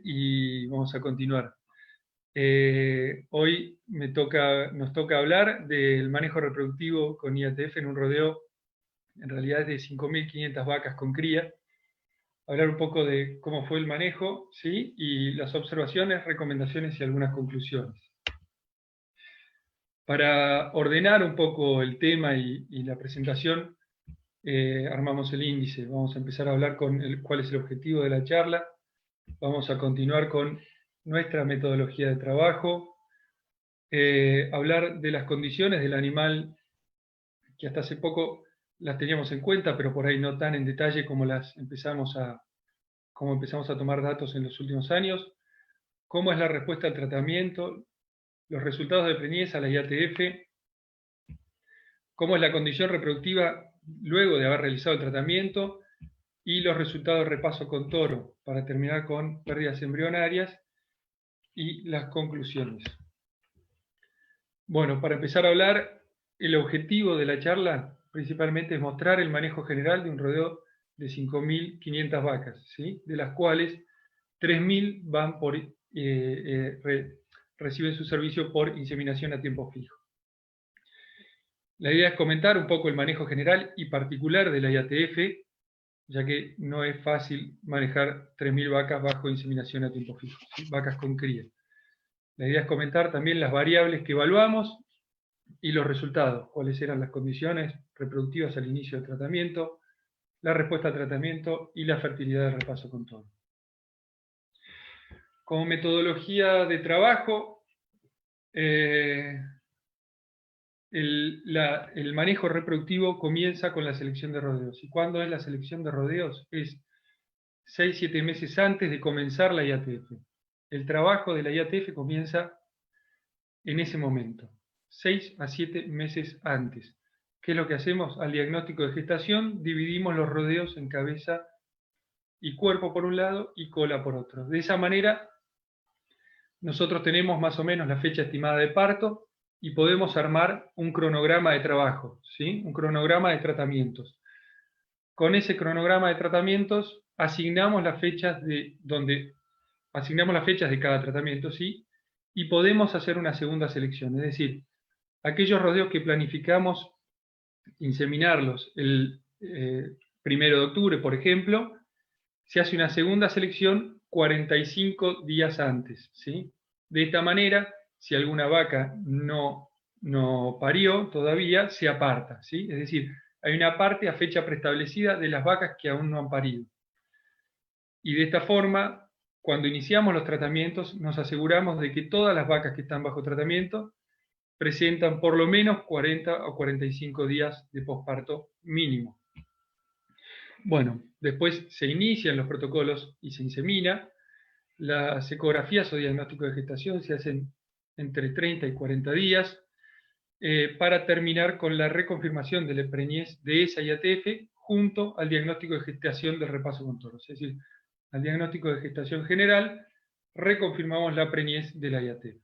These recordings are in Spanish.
y vamos a continuar. Hoy nos toca hablar del manejo reproductivo con IATF en un rodeo, en realidad de 5.500 vacas con cría. Hablar un poco de cómo fue el manejo, ¿sí? Y las observaciones, recomendaciones y algunas conclusiones. Para ordenar un poco el tema y la presentación, armamos el índice. Vamos a empezar a hablar con cuál es el objetivo de la charla. Vamos a continuar con nuestra metodología de trabajo, hablar de las condiciones del animal, que hasta hace poco las teníamos en cuenta, pero por ahí no tan en detalle como empezamos a tomar datos en los últimos años, cómo es la respuesta al tratamiento, los resultados de preñez a la IATF, cómo es la condición reproductiva luego de haber realizado el tratamiento, y los resultados de repaso con toro, para terminar con pérdidas embrionarias y las conclusiones. Bueno, para empezar a hablar, el objetivo de la charla principalmente es mostrar el manejo general de un rodeo de 5.500 vacas, ¿sí? De las cuales 3.000 van reciben su servicio por inseminación a tiempo fijo. La idea es comentar un poco el manejo general y particular de la IATF, ya que no es fácil manejar 3.000 vacas bajo inseminación a tiempo fijo, ¿sí? Vacas con cría. La idea es comentar también las variables que evaluamos y los resultados, cuáles eran las condiciones reproductivas al inicio del tratamiento, la respuesta al tratamiento y la fertilidad del repaso con toro. Como metodología de trabajo, el manejo reproductivo comienza con la selección de rodeos. ¿Y cuándo es la selección de rodeos? Es 6-7 meses antes de comenzar la IATF. El trabajo de la IATF comienza en ese momento, 6 a 7 meses antes. ¿Qué es lo que hacemos? Al diagnóstico de gestación dividimos los rodeos en cabeza y cuerpo por un lado y cola por otro. De esa manera nosotros tenemos más o menos la fecha estimada de parto y podemos armar un cronograma de trabajo, ¿sí? Un cronograma de tratamientos. Con ese cronograma de tratamientos asignamos las fechas de cada tratamiento, ¿sí? Y podemos hacer una segunda selección, es decir, aquellos rodeos que planificamos inseminarlos el 1 de octubre, por ejemplo, se hace una segunda selección 45 días antes, ¿sí? De esta manera, si alguna vaca no parió todavía, se aparta, ¿sí? Es decir, hay una parte a fecha preestablecida de las vacas que aún no han parido. Y de esta forma, cuando iniciamos los tratamientos, nos aseguramos de que todas las vacas que están bajo tratamiento presentan por lo menos 40 o 45 días de posparto mínimo. Bueno, después se inician los protocolos y se insemina. Las ecografías o diagnósticos de gestación se hacen entre 30 y 40 días para terminar con la reconfirmación de la preñez de esa IATF junto al diagnóstico de gestación del repaso con toros. Es decir, al diagnóstico de gestación general reconfirmamos la preñez de la IATF.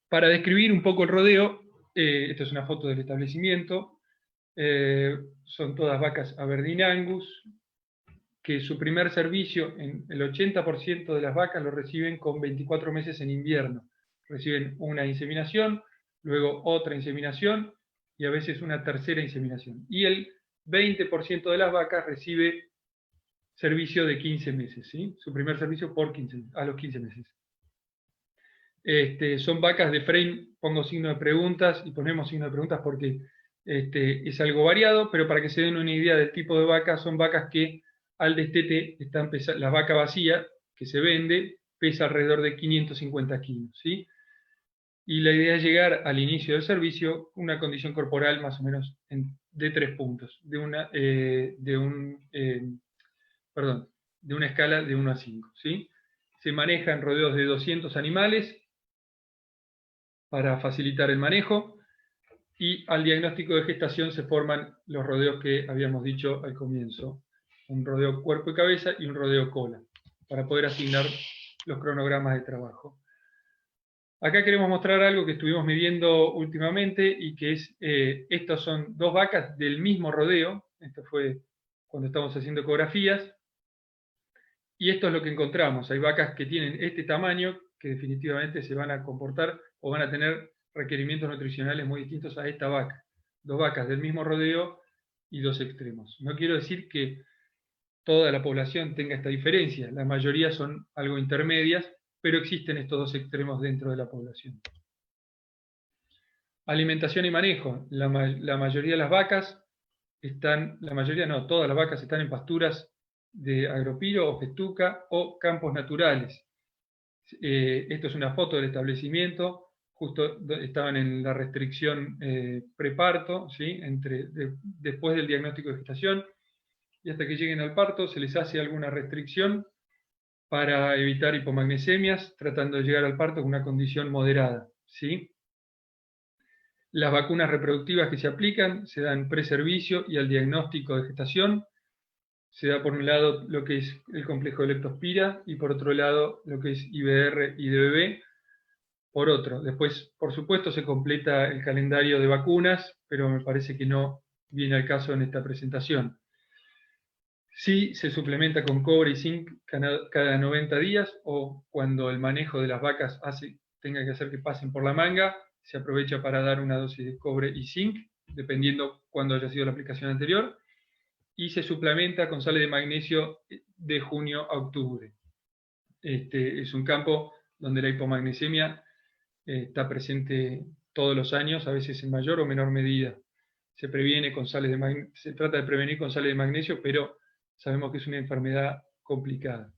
Para describir un poco el rodeo, esta es una foto del establecimiento, son todas vacas Aberdeen Angus, que su primer servicio, en el 80% de las vacas lo reciben con 24 meses en invierno. Reciben una inseminación, luego otra inseminación y a veces una tercera inseminación. Y el 20% de las vacas recibe servicio de 15 meses, ¿sí? Su primer servicio a los 15 meses. Son vacas de frame, pongo signo de preguntas y ponemos signo de preguntas porque es algo variado, pero para que se den una idea del tipo de vacas, son vacas que al destete la vaca vacía que se vende pesa alrededor de 550 kilos, ¿sí? Y la idea es llegar al inicio del servicio una condición corporal más o menos de 3 puntos, de una escala de 1 a 5, ¿sí? Se manejan rodeos de 200 animales para facilitar el manejo, y al diagnóstico de gestación se forman los rodeos que habíamos dicho al comienzo, un rodeo cuerpo y cabeza y un rodeo cola, para poder asignar los cronogramas de trabajo. Acá queremos mostrar algo que estuvimos midiendo últimamente y que es, estas son 2 vacas del mismo rodeo, esto fue cuando estamos haciendo ecografías, Y esto es lo que encontramos. Hay vacas que tienen este tamaño, que definitivamente se van a comportar o van a tener requerimientos nutricionales muy distintos a esta vaca. 2 vacas del mismo rodeo y 2 extremos. No quiero decir que toda la población tenga esta diferencia, la mayoría son algo intermedias, pero existen estos 2 extremos dentro de la población. Alimentación y manejo. La mayoría de las vacas todas las vacas están en pasturas de agropiro o festuca o campos naturales. Esto es una foto del establecimiento, justo estaban en la restricción preparto, ¿sí? Después del diagnóstico de gestación, y hasta que lleguen al parto se les hace alguna restricción para evitar hipomagnesemias, tratando de llegar al parto con una condición moderada, ¿sí? Las vacunas reproductivas que se aplican se dan preservicio y al diagnóstico de gestación. Se da por un lado lo que es el complejo de leptospira y por otro lado lo que es IBR y DBB. Por otro, después, por supuesto, se completa el calendario de vacunas, pero me parece que no viene al caso en esta presentación. Sí, se suplementa con cobre y zinc cada 90 días o cuando el manejo de las vacas tenga que hacer que pasen por la manga, se aprovecha para dar una dosis de cobre y zinc, dependiendo cuándo haya sido la aplicación anterior, y se suplementa con sales de magnesio de junio a octubre. Es un campo donde la hipomagnesemia está presente todos los años, a veces en mayor o menor medida. Se trata de prevenir con sales de magnesio, pero sabemos que es una enfermedad complicada.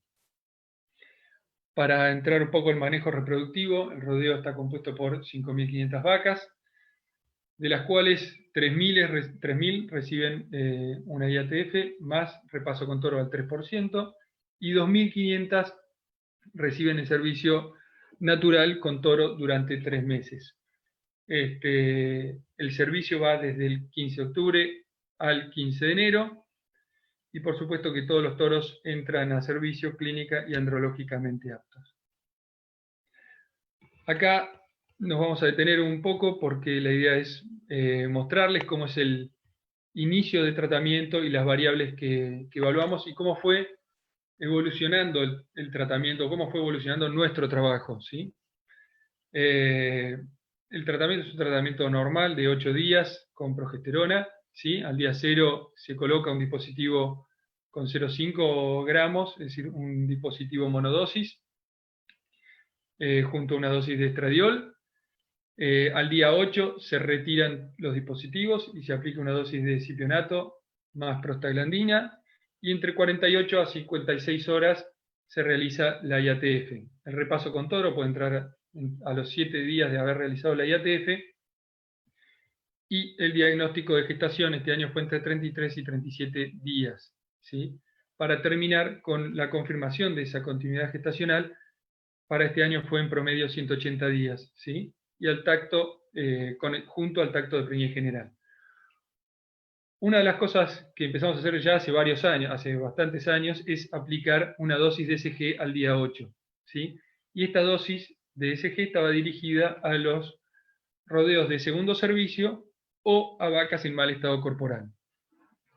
Para entrar un poco en manejo reproductivo, el rodeo está compuesto por 5.500 vacas, de las cuales 3.000 reciben una IATF más repaso con toro al 3%, y 2.500 reciben el servicio natural con toro durante 3 meses. El servicio va desde el 15 de octubre al 15 de enero, y por supuesto que todos los toros entran a servicio clínica y andrológicamente aptos. Acá nos vamos a detener un poco porque la idea es mostrarles cómo es el inicio de tratamiento y las variables que evaluamos y cómo fue evolucionando el tratamiento, cómo fue evolucionando nuestro trabajo, ¿sí? El tratamiento es un tratamiento normal de 8 días con progesterona, ¿sí? Al día 0 se coloca un dispositivo con 0,5 gramos, es decir, un dispositivo monodosis, junto a una dosis de estradiol. Al día 8 se retiran los dispositivos y se aplica una dosis de cipionato más prostaglandina, y entre 48 a 56 horas se realiza la IATF. El repaso con toro puede entrar a los 7 días de haber realizado la IATF, y el diagnóstico de gestación este año fue entre 33 y 37 días, ¿sí? Para terminar con la confirmación de esa continuidad gestacional, para este año fue en promedio 180 días, ¿sí? Y al tacto, junto al tacto de preñez general. Una de las cosas que empezamos a hacer ya hace varios años, hace bastantes años, es aplicar una dosis de SG al día 8, ¿sí? Y esta dosis de SG estaba dirigida a los rodeos de segundo servicio o a vacas en mal estado corporal,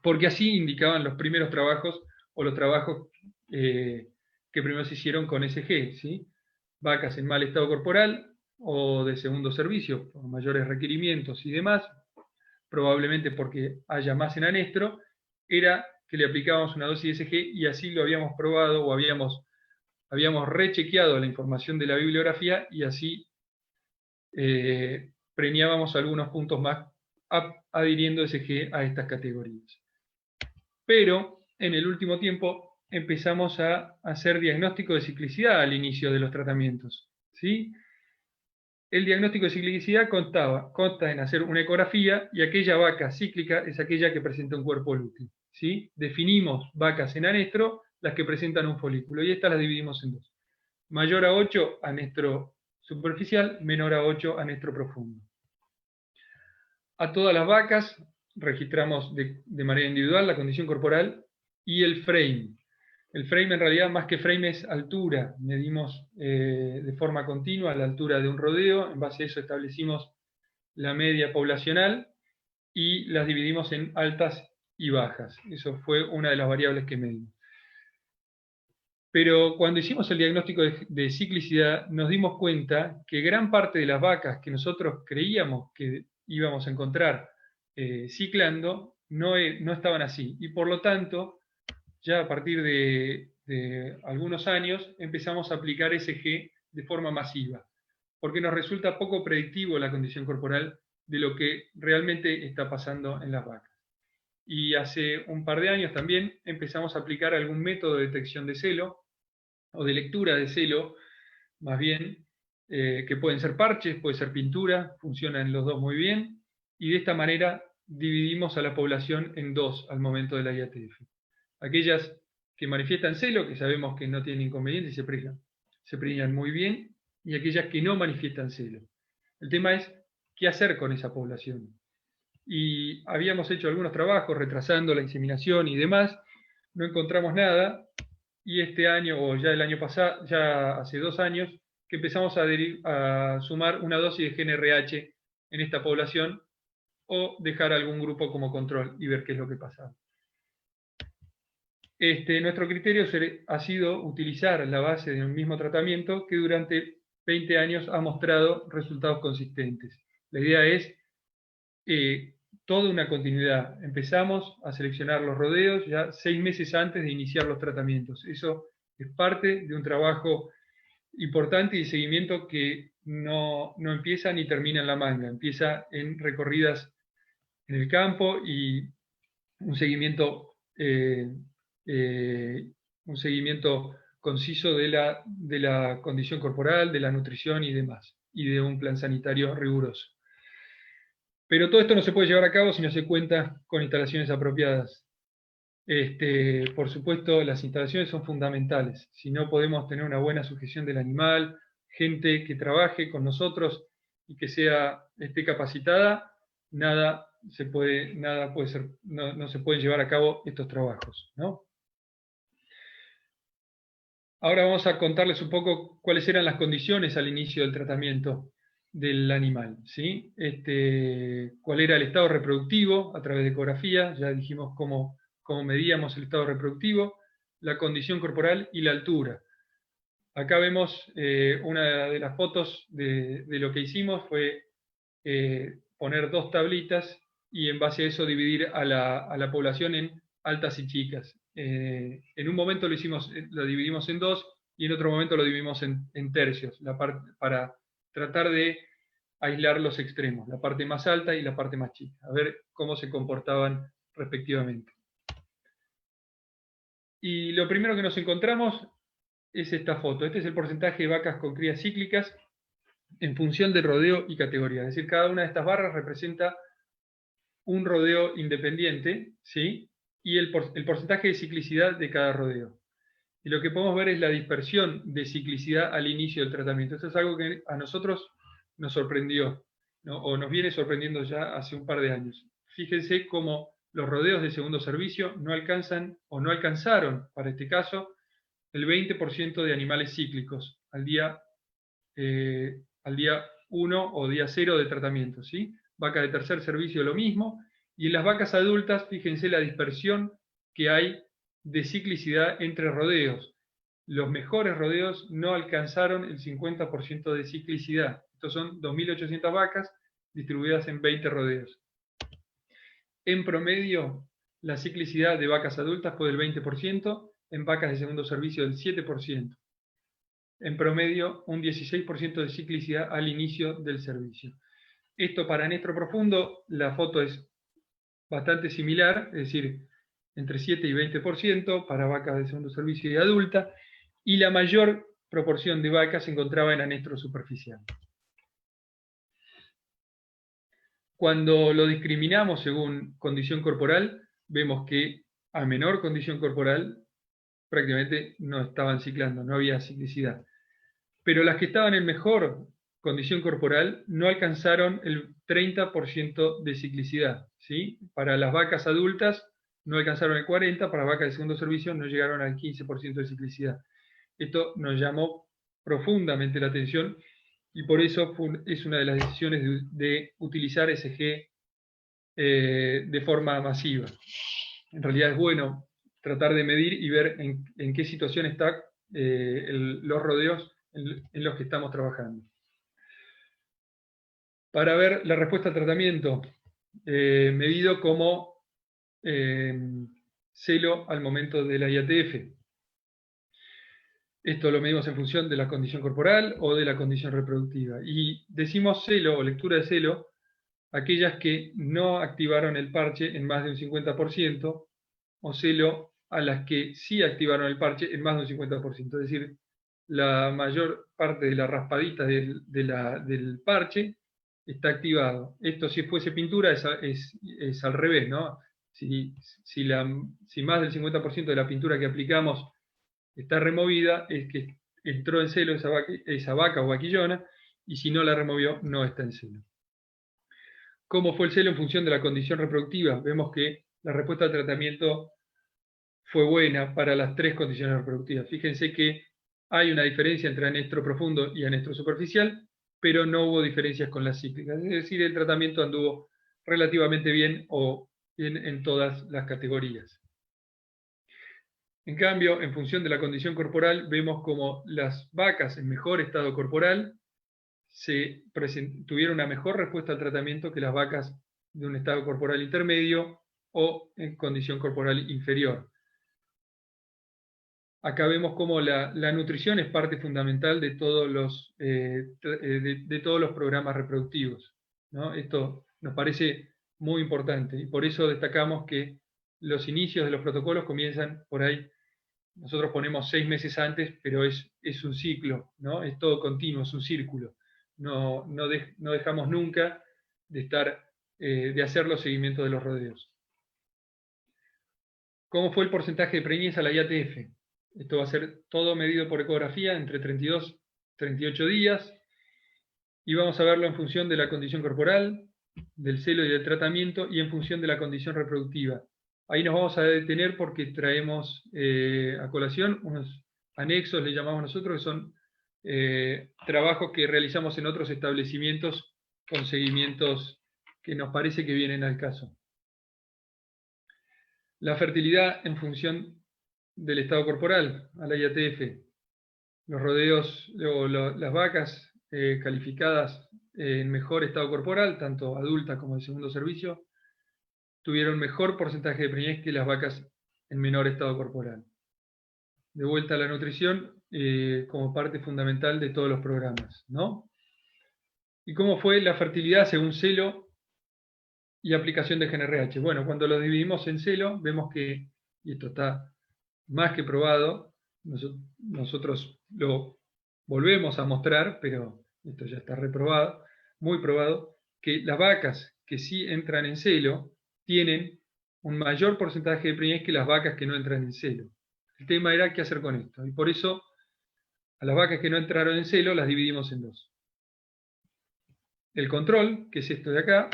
porque así indicaban los primeros trabajos o los trabajos que primero se hicieron con SG, ¿sí? Vacas en mal estado corporal o de segundo servicio, por mayores requerimientos y demás, probablemente porque haya más en anestro, era que le aplicábamos una dosis de SG y así lo habíamos probado o habíamos rechequeado la información de la bibliografía y así premiábamos algunos puntos más adhiriendo SG a estas categorías. Pero en el último tiempo empezamos a hacer diagnóstico de ciclicidad al inicio de los tratamientos, ¿sí? El diagnóstico de ciclicidad consta en hacer una ecografía, y aquella vaca cíclica es aquella que presenta un cuerpo lúteo, ¿sí? Definimos vacas en anestro, las que presentan un folículo, y estas las dividimos en dos. Mayor a 8, anestro superficial; menor a 8, anestro profundo. A todas las vacas registramos de manera individual la condición corporal y el frame. El frame, en realidad, más que frame, es altura. Medimos de forma continua la altura de un rodeo. En base a eso establecimos la media poblacional y las dividimos en altas y bajas. Eso fue una de las variables que medimos. Pero cuando hicimos el diagnóstico de ciclicidad, nos dimos cuenta que gran parte de las vacas que nosotros creíamos que íbamos a encontrar ciclando, no estaban así. Y por lo tanto, ya a partir de algunos años, empezamos a aplicar SG de forma masiva, porque nos resulta poco predictivo la condición corporal de lo que realmente está pasando en las vacas. Y hace un par de años también empezamos a aplicar algún método de detección de celo, o de lectura de celo, más bien, que pueden ser parches, puede ser pintura, funcionan los dos muy bien, y de esta manera dividimos a la población en dos al momento de la IATF. Aquellas que manifiestan celo, que sabemos que no tienen inconvenientes y se preñan muy bien, y aquellas que no manifiestan celo. El tema es qué hacer con esa población. Y habíamos hecho algunos trabajos retrasando la inseminación y demás, no encontramos nada, y este año, o ya el año pasado, ya hace 2 años, que empezamos a sumar una dosis de GnRH en esta población, o dejar algún grupo como control y ver qué es lo que pasa. Nuestro criterio ha sido utilizar la base de un mismo tratamiento que durante 20 años ha mostrado resultados consistentes. La idea es toda una continuidad. Empezamos a seleccionar los rodeos ya 6 meses antes de iniciar los tratamientos. Eso es parte de un trabajo importante y de seguimiento que no empieza ni termina en la manga, empieza en recorridas en el campo y un seguimiento conciso de la condición corporal, de la nutrición y demás, y de un plan sanitario riguroso. Pero todo esto no se puede llevar a cabo si no se cuenta con instalaciones apropiadas. Por supuesto, las instalaciones son fundamentales. Si no podemos tener una buena sujeción del animal, gente que trabaje con nosotros y que esté capacitada, no se pueden llevar a cabo estos trabajos, ¿no? Ahora vamos a contarles un poco cuáles eran las condiciones al inicio del tratamiento del animal, ¿sí? Cuál era el estado reproductivo a través de ecografía, ya dijimos cómo medíamos el estado reproductivo, la condición corporal y la altura. Acá vemos una de las fotos de lo que hicimos fue poner 2 tablitas y en base a eso dividir a la población en altas y chicas. En un momento lo dividimos en 2 y en otro momento lo dividimos en tercios, para tratar de aislar los extremos, la parte más alta y la parte más chica, a ver cómo se comportaban respectivamente. Y lo primero que nos encontramos es esta foto. Este es el porcentaje de vacas con crías cíclicas en función de rodeo y categoría. Es decir, cada una de estas barras representa un rodeo independiente, ¿sí? Y el porcentaje de ciclicidad de cada rodeo. Y lo que podemos ver es la dispersión de ciclicidad al inicio del tratamiento. Esto es algo que a nosotros nos sorprendió, ¿no? O nos viene sorprendiendo ya hace un par de años. Fíjense cómo los rodeos de segundo servicio no alcanzan o no alcanzaron, para este caso, el 20% de animales cíclicos al día 1 o día 0 de tratamiento, ¿sí? Vaca de tercer servicio lo mismo, y en las vacas adultas, fíjense la dispersión que hay de ciclicidad entre rodeos. Los mejores rodeos no alcanzaron el 50% de ciclicidad. Estos son 2.800 vacas distribuidas en 20 rodeos. En promedio, la ciclicidad de vacas adultas fue del 20%, en vacas de segundo servicio del 7%. En promedio, un 16% de ciclicidad al inicio del servicio. Esto para Nestro Profundo, la foto es bastante similar, es decir, entre 7 y 20% para vacas de segundo servicio y adulta, y la mayor proporción de vacas se encontraba en anestro superficial. Cuando lo discriminamos según condición corporal, vemos que a menor condición corporal prácticamente no estaban ciclando, no había ciclicidad. Pero las que estaban en mejor condición corporal no alcanzaron el 30% de ciclicidad, ¿sí? Para las vacas adultas no alcanzaron el 40%, para vacas de segundo servicio no llegaron al 15% de ciclicidad. Esto nos llamó profundamente la atención y por eso es una de las decisiones de utilizar SG de forma masiva. En realidad es bueno tratar de medir y ver en qué situación está los rodeos en los que estamos trabajando. Para ver la respuesta al tratamiento, medido como celo al momento de la IATF. Esto lo medimos en función de la condición corporal o de la condición reproductiva. Y decimos celo o lectura de celo aquellas que no activaron el parche en más de un 50%, o celo a las que sí activaron el parche en más de un 50%. Es decir, la mayor parte de la raspadita del parche está activado. Esto, si fuese pintura, es al revés, ¿no? Si más del 50% de la pintura que aplicamos está removida, es que entró en celo esa vaca o vaquillona, y si no la removió, no está en celo. ¿Cómo fue el celo en función de la condición reproductiva? Vemos que la respuesta al tratamiento fue buena para las tres condiciones reproductivas. Fíjense que hay una diferencia entre anestro profundo y anestro superficial, pero no hubo diferencias con las cíclicas. Es decir, el tratamiento anduvo relativamente bien o bien en todas las categorías. En cambio, en función de la condición corporal, vemos como las vacas en mejor estado corporal tuvieron una mejor respuesta al tratamiento que las vacas de un estado corporal intermedio o en condición corporal inferior. Acá vemos cómo la nutrición es parte fundamental de todos los programas reproductivos, ¿no? Esto nos parece muy importante y por eso destacamos que los inicios de los protocolos comienzan por ahí. Nosotros ponemos 6 meses antes, pero es un ciclo, ¿no? Es todo continuo, es un círculo. No dejamos nunca de hacer los seguimientos de los rodeos. ¿Cómo fue el porcentaje de preñez a la IATF? Esto va a ser todo medido por ecografía entre 32 y 38 días. Y vamos a verlo en función de la condición corporal, del celo y del tratamiento, y en función de la condición reproductiva. Ahí nos vamos a detener porque traemos a colación unos anexos, le llamamos nosotros, que son trabajos que realizamos en otros establecimientos con seguimientos que nos parece que vienen al caso. La fertilidad en función del estado corporal, a la IATF. Los rodeos o las vacas calificadas en mejor estado corporal, tanto adultas como de segundo servicio, tuvieron mejor porcentaje de preñez que las vacas en menor estado corporal. De vuelta a la nutrición como parte fundamental de todos los programas, ¿no? ¿Y cómo fue la fertilidad según celo y aplicación de GNRH? Bueno, cuando lo dividimos en celo, vemos que, y esto está más que probado, nosotros lo volvemos a mostrar, pero esto ya está reprobado, muy probado, que las vacas que sí entran en celo tienen un mayor porcentaje de preñez que las vacas que no entran en celo. El tema era qué hacer con esto, y por eso a las vacas que no entraron en celo las dividimos en dos. El control, que es esto de acá,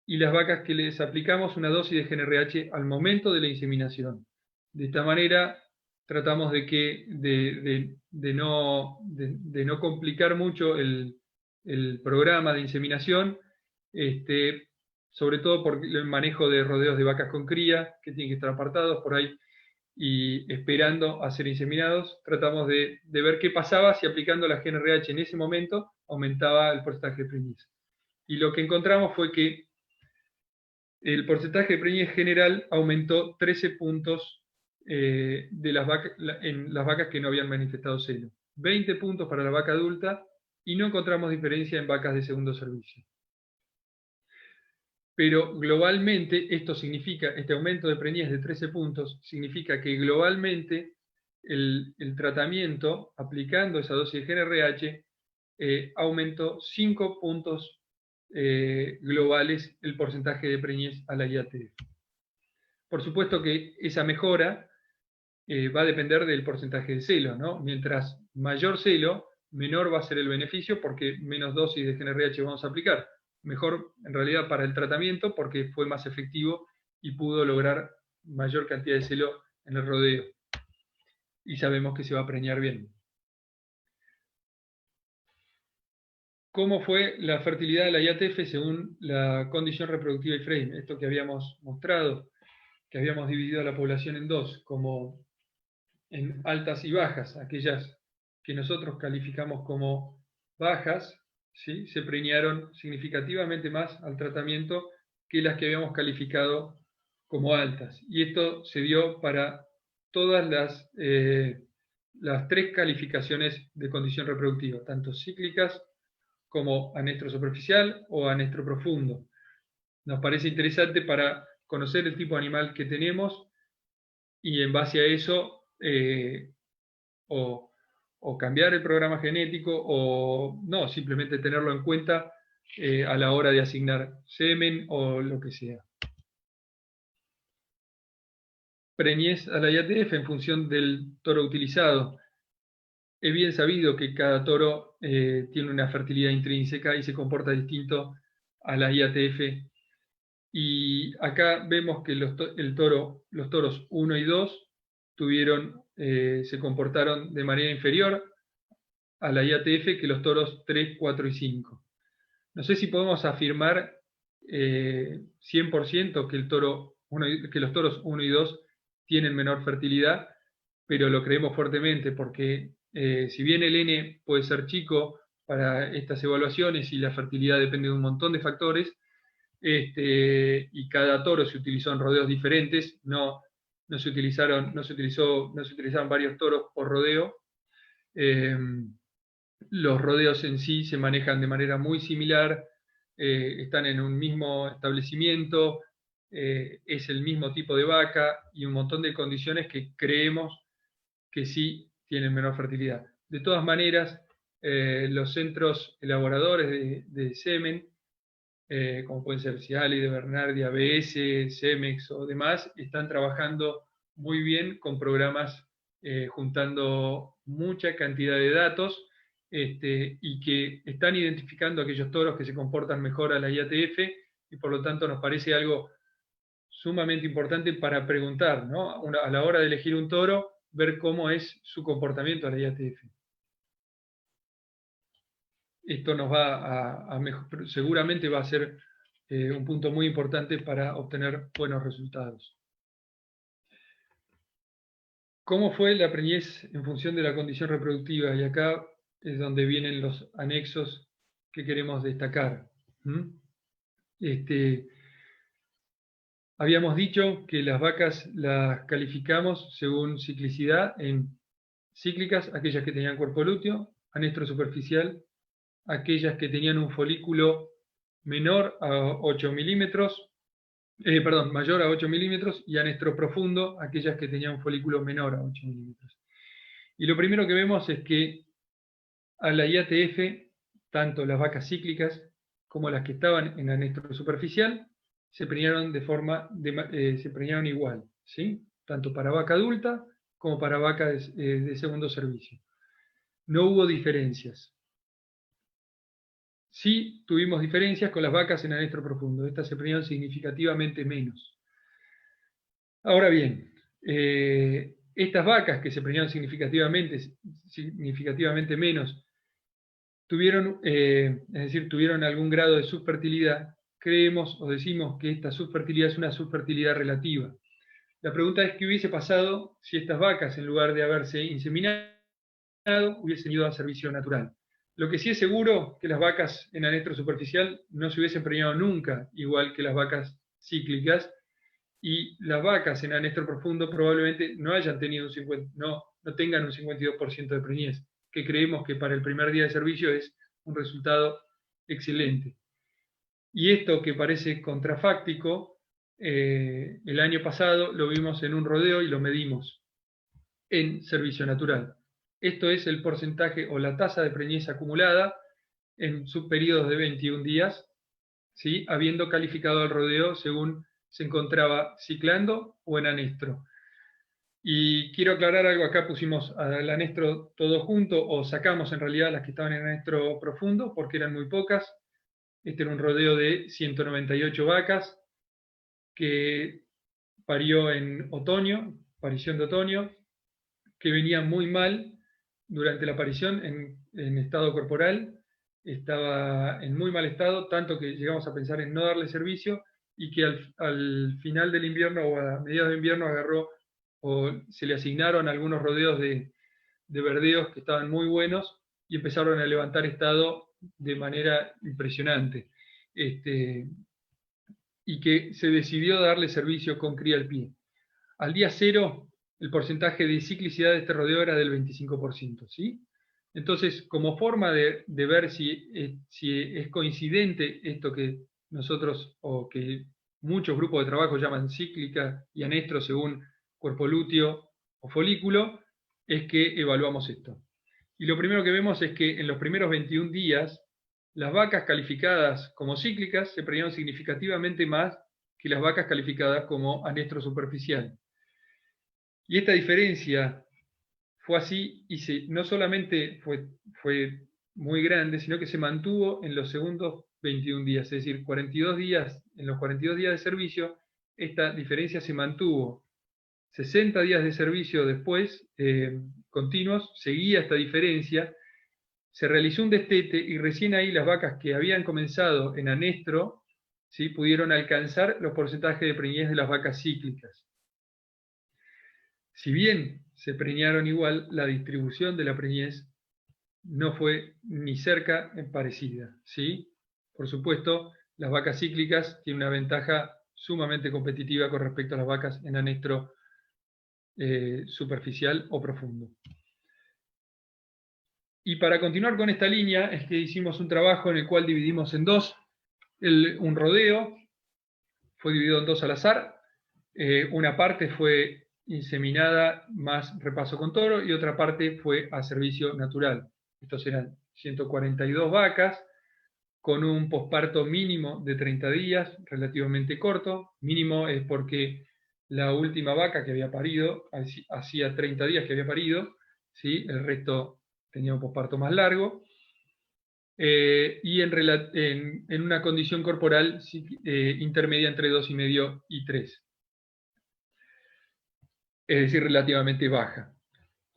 y las vacas que les aplicamos una dosis de GNRH al momento de la inseminación. De esta manera tratamos de no complicar mucho el programa de inseminación, sobre todo por el manejo de rodeos de vacas con cría, que tienen que estar apartados por ahí y esperando a ser inseminados. Tratamos de ver qué pasaba si aplicando la GNRH en ese momento aumentaba el porcentaje de preñez. Y lo que encontramos fue que el porcentaje de preñez general aumentó 13 puntos en las vacas que no habían manifestado celo. 20 puntos para la vaca adulta y no encontramos diferencia en vacas de segundo servicio. Pero globalmente esto significa, este aumento de preñez de 13 puntos, significa que globalmente el tratamiento, aplicando esa dosis de GNRH, aumentó 5 puntos globales el porcentaje de preñez a la IATF. Por supuesto que esa mejora va a depender del porcentaje de celo, ¿no? Mientras mayor celo, menor va a ser el beneficio porque menos dosis de GNRH vamos a aplicar. Mejor en realidad para el tratamiento porque fue más efectivo y pudo lograr mayor cantidad de celo en el rodeo. Y sabemos que se va a preñar bien. ¿Cómo fue la fertilidad de la IATF según la condición reproductiva y frame? Esto que habíamos mostrado, que habíamos dividido a la población en dos, como en altas y bajas, aquellas que nosotros calificamos como bajas, ¿sí?, se preñaron significativamente más al tratamiento que las que habíamos calificado como altas. Y esto se dio para todas las 3 calificaciones de condición reproductiva, tanto cíclicas como anestro superficial o anestro profundo. Nos parece interesante para conocer el tipo de animal que tenemos y en base a eso o cambiar el programa genético o no, simplemente tenerlo en cuenta a la hora de asignar semen o lo que sea. Preñez a la IATF en función del toro utilizado. Es bien sabido que cada toro tiene una fertilidad intrínseca y se comporta distinto a la IATF. Y acá vemos que los toros 1 y 2 se comportaron de manera inferior a la IATF que los toros 3, 4 y 5. No sé si podemos afirmar 100% que los toros 1 y 2 tienen menor fertilidad, pero lo creemos fuertemente porque si bien el N puede ser chico para estas evaluaciones y la fertilidad depende de un montón de factores, y cada toro se utilizó en rodeos diferentes, no se utilizaron varios toros por rodeo. Los rodeos en sí se manejan de manera muy similar, están en un mismo establecimiento, es el mismo tipo de vaca y un montón de condiciones que creemos que sí tienen menor fertilidad. De todas maneras, los centros elaboradores de semen, como pueden ser Ciali, de Bernardi, ABS, Cemex o demás, están trabajando muy bien con programas juntando mucha cantidad de datos y que están identificando aquellos toros que se comportan mejor a la IATF y por lo tanto nos parece algo sumamente importante para preguntar, ¿no? A la hora de elegir un toro, ver cómo es su comportamiento a la IATF. Esto nos va a mejorar, seguramente va a ser un punto muy importante para obtener buenos resultados. ¿Cómo fue la preñez en función de la condición reproductiva? Y acá es donde vienen los anexos que queremos destacar. Habíamos dicho que las vacas las calificamos según ciclicidad en cíclicas, aquellas que tenían cuerpo lúteo, anestro superficial, aquellas que tenían un folículo menor a 8 milímetros, mayor a 8 milímetros, y anestro profundo, aquellas que tenían un folículo menor a 8 milímetros. Y lo primero que vemos es que a la IATF, tanto las vacas cíclicas como las que estaban en anestro superficial, se preñaron se preñaron igual, ¿sí? Tanto para vaca adulta como para vaca de segundo servicio. No hubo diferencias. Sí tuvimos diferencias con las vacas en anestro profundo. Estas se preñaron significativamente menos. Ahora bien, estas vacas que se preñaron significativamente menos, tuvieron algún grado de subfertilidad, creemos o decimos que esta subfertilidad es una subfertilidad relativa. La pregunta es qué hubiese pasado si estas vacas, en lugar de haberse inseminado, hubiesen ido a servicio natural. Lo que sí es seguro que las vacas en anestro superficial no se hubiesen preñado nunca, igual que las vacas cíclicas, y las vacas en anestro profundo probablemente no hayan tenido no tengan un 52% de preñez, que creemos que para el primer día de servicio es un resultado excelente. Y esto que parece contrafáctico, el año pasado lo vimos en un rodeo y lo medimos en servicio natural. Esto es el porcentaje o la tasa de preñez acumulada en subperiodos de 21 días, ¿sí?, habiendo calificado al rodeo según se encontraba ciclando o en anestro. Y quiero aclarar algo, acá pusimos al anestro todo junto, o sacamos en realidad las que estaban en anestro profundo, porque eran muy pocas. Este era un rodeo de 198 vacas, que parió en otoño, aparición de otoño, que venían muy mal durante la aparición en estado corporal, estaba en muy mal estado, tanto que llegamos a pensar en no darle servicio, y que al final del invierno o a mediados de invierno agarró o se le asignaron algunos rodeos de verdeos que estaban muy buenos y empezaron a levantar estado de manera impresionante. Y que se decidió darle servicio con cría al pie. Al día cero, el porcentaje de ciclicidad de este rodeo era del 25%, ¿sí? Entonces, como forma de ver si es coincidente esto que nosotros, o que muchos grupos de trabajo llaman cíclica y anestro según cuerpo lúteo o folículo, es que evaluamos esto. Y lo primero que vemos es que en los primeros 21 días, las vacas calificadas como cíclicas se preñaron significativamente más que las vacas calificadas como anestro superficial. Y esta diferencia fue así, y no solamente fue muy grande, sino que se mantuvo en los segundos 21 días, es decir, 42 días, en los 42 días de servicio, esta diferencia se mantuvo. 60 días de servicio después, continuos, seguía esta diferencia, se realizó un destete y recién ahí las vacas que habían comenzado en anestro, ¿sí?, pudieron alcanzar los porcentajes de preñez de las vacas cíclicas. Si bien se preñaron igual, la distribución de la preñez no fue ni cerca parecida, ¿sí? Por supuesto, las vacas cíclicas tienen una ventaja sumamente competitiva con respecto a las vacas en anestro superficial o profundo. Y para continuar con esta línea, es que hicimos un trabajo en el cual dividimos en dos un rodeo, fue dividido en dos al azar. Una parte fue inseminada más repaso con toro y otra parte fue a servicio natural. Estos eran 142 vacas con un posparto mínimo de 30 días, relativamente corto. Mínimo es porque la última vaca que había parido, hacía 30 días que había parido, ¿sí? El resto tenía un posparto más largo. Y en una condición corporal intermedia entre 2,5 y 3. Es decir, relativamente baja.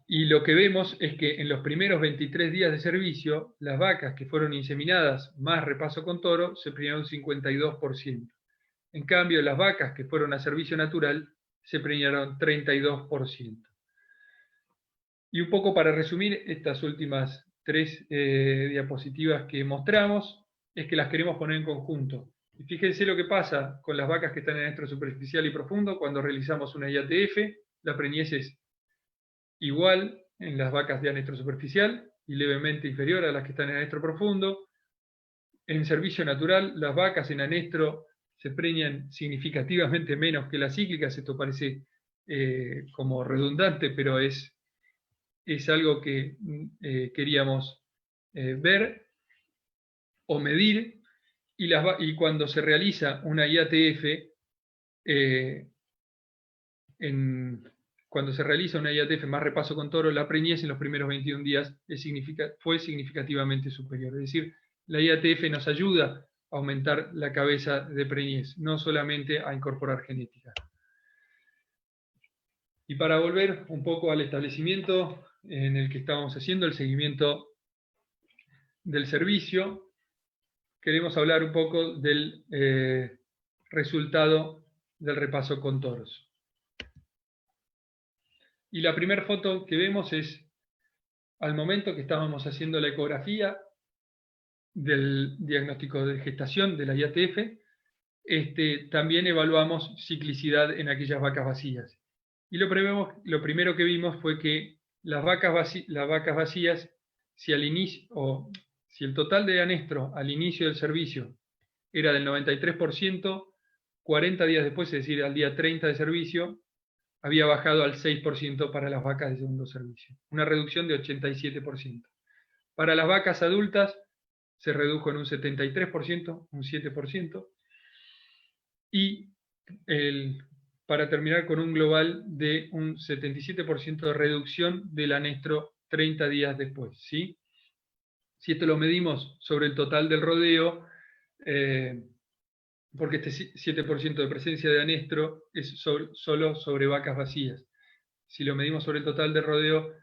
Y lo que vemos es que en los primeros 23 días de servicio, las vacas que fueron inseminadas más repaso con toro se preñaron 52%. En cambio, las vacas que fueron a servicio natural se preñaron 32%. Y un poco para resumir estas últimas 3 diapositivas que mostramos, es que las queremos poner en conjunto. Y fíjense lo que pasa con las vacas que están en anestro superficial y profundo cuando realizamos una IATF. La preñez es igual en las vacas de anestro superficial y levemente inferior a las que están en anestro profundo. En servicio natural, las vacas en anestro se preñan significativamente menos que las cíclicas. Esto parece como redundante, pero es algo que queríamos ver o medir. Y cuando se realiza una IATF, cuando se realiza una IATF más repaso con toro, la preñez en los primeros 21 días fue significativamente superior. Es decir, la IATF nos ayuda a aumentar la cabeza de preñez, no solamente a incorporar genética. Y para volver un poco al establecimiento en el que estábamos haciendo el seguimiento del servicio, queremos hablar un poco del resultado del repaso con toros. Y la primera foto que vemos es al momento que estábamos haciendo la ecografía del diagnóstico de gestación de la IATF. También evaluamos ciclicidad en aquellas vacas vacías. Y lo primero que vimos fue que las vacas vacías, si el total de anestro al inicio del servicio era del 93%, 40 días después, es decir, al día 30 de servicio, había bajado al 6% para las vacas de segundo servicio. Una reducción de 87%. Para las vacas adultas se redujo en un 73%, un 7%. Y para terminar con un global de un 77% de reducción del anestro 30 días después, ¿sí? Si esto lo medimos sobre el total del rodeo, porque este 7% de presencia de anestro es solo sobre vacas vacías. Si lo medimos sobre el total del rodeo,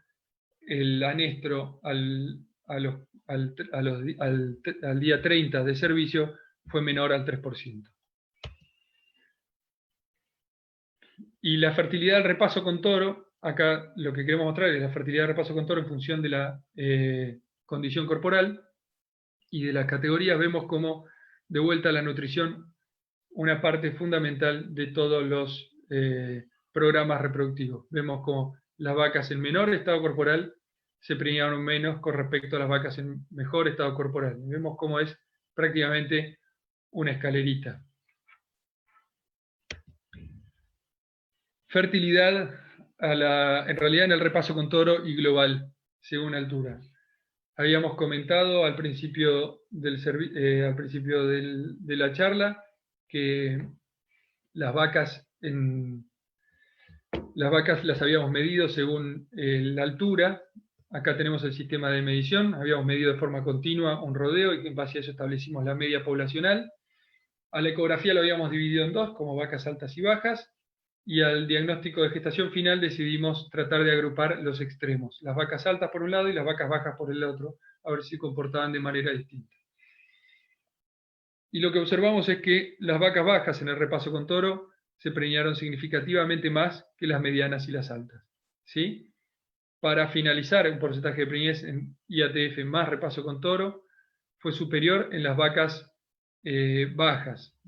el anestro al día 30 de servicio fue menor al 3%. Y la fertilidad del repaso con toro, acá lo que queremos mostrar es la fertilidad del repaso con toro en función de la condición corporal y de las categorías. Vemos como de vuelta la nutrición, una parte fundamental de todos los programas reproductivos. Vemos como las vacas en menor estado corporal se preñaron menos con respecto a las vacas en mejor estado corporal. Vemos cómo es prácticamente una escalerita. Fertilidad, en realidad en el repaso con toro y global, según altura. Habíamos comentado al principio, de la charla que las vacas las habíamos medido según la altura. Acá tenemos el sistema de medición. Habíamos medido de forma continua un rodeo y en base a eso establecimos la media poblacional. A la ecografía lo habíamos dividido en dos, como vacas altas y bajas. Y al diagnóstico de gestación final decidimos tratar de agrupar los extremos, las vacas altas por un lado y las vacas bajas por el otro, a ver si se comportaban de manera distinta. Y lo que observamos es que las vacas bajas en el repaso con toro se preñaron significativamente más que las medianas y las altas. ¿Sí? Para finalizar, un porcentaje de preñez en IATF más repaso con toro fue superior en las vacas bajas,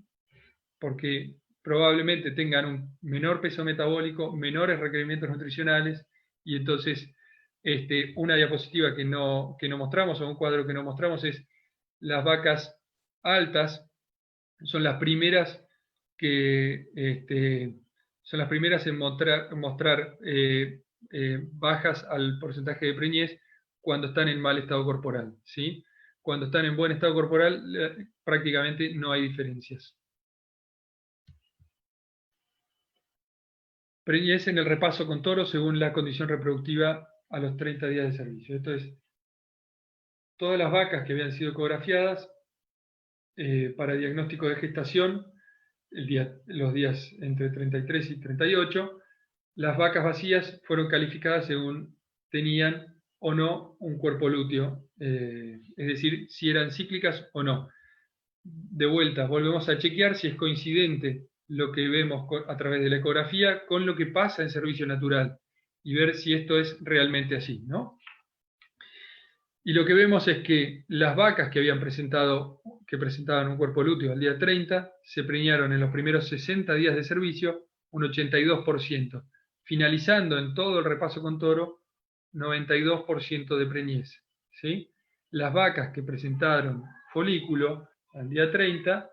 porque probablemente tengan un menor peso metabólico, menores requerimientos nutricionales, y entonces una diapositiva que no mostramos, o un cuadro que no mostramos, es las vacas altas, son las primeras en mostrar bajas al porcentaje de preñez cuando están en mal estado corporal, ¿sí? Cuando están en buen estado corporal, prácticamente no hay diferencias. Preñez en el repaso con toro según la condición reproductiva a los 30 días de servicio. Esto es, todas las vacas que habían sido ecografiadas para diagnóstico de gestación, los días entre 33 y 38, las vacas vacías fueron calificadas según tenían o no un cuerpo lúteo, es decir, si eran cíclicas o no. De vuelta, volvemos a chequear si es coincidente lo que vemos a través de la ecografía con lo que pasa en servicio natural y ver si esto es realmente así, ¿no? Y lo que vemos es que las vacas que presentaban un cuerpo lúteo al día 30, se preñaron en los primeros 60 días de servicio un 82%, finalizando en todo el repaso con toro 92% de preñez, ¿sí? Las vacas que presentaron folículo al día 30,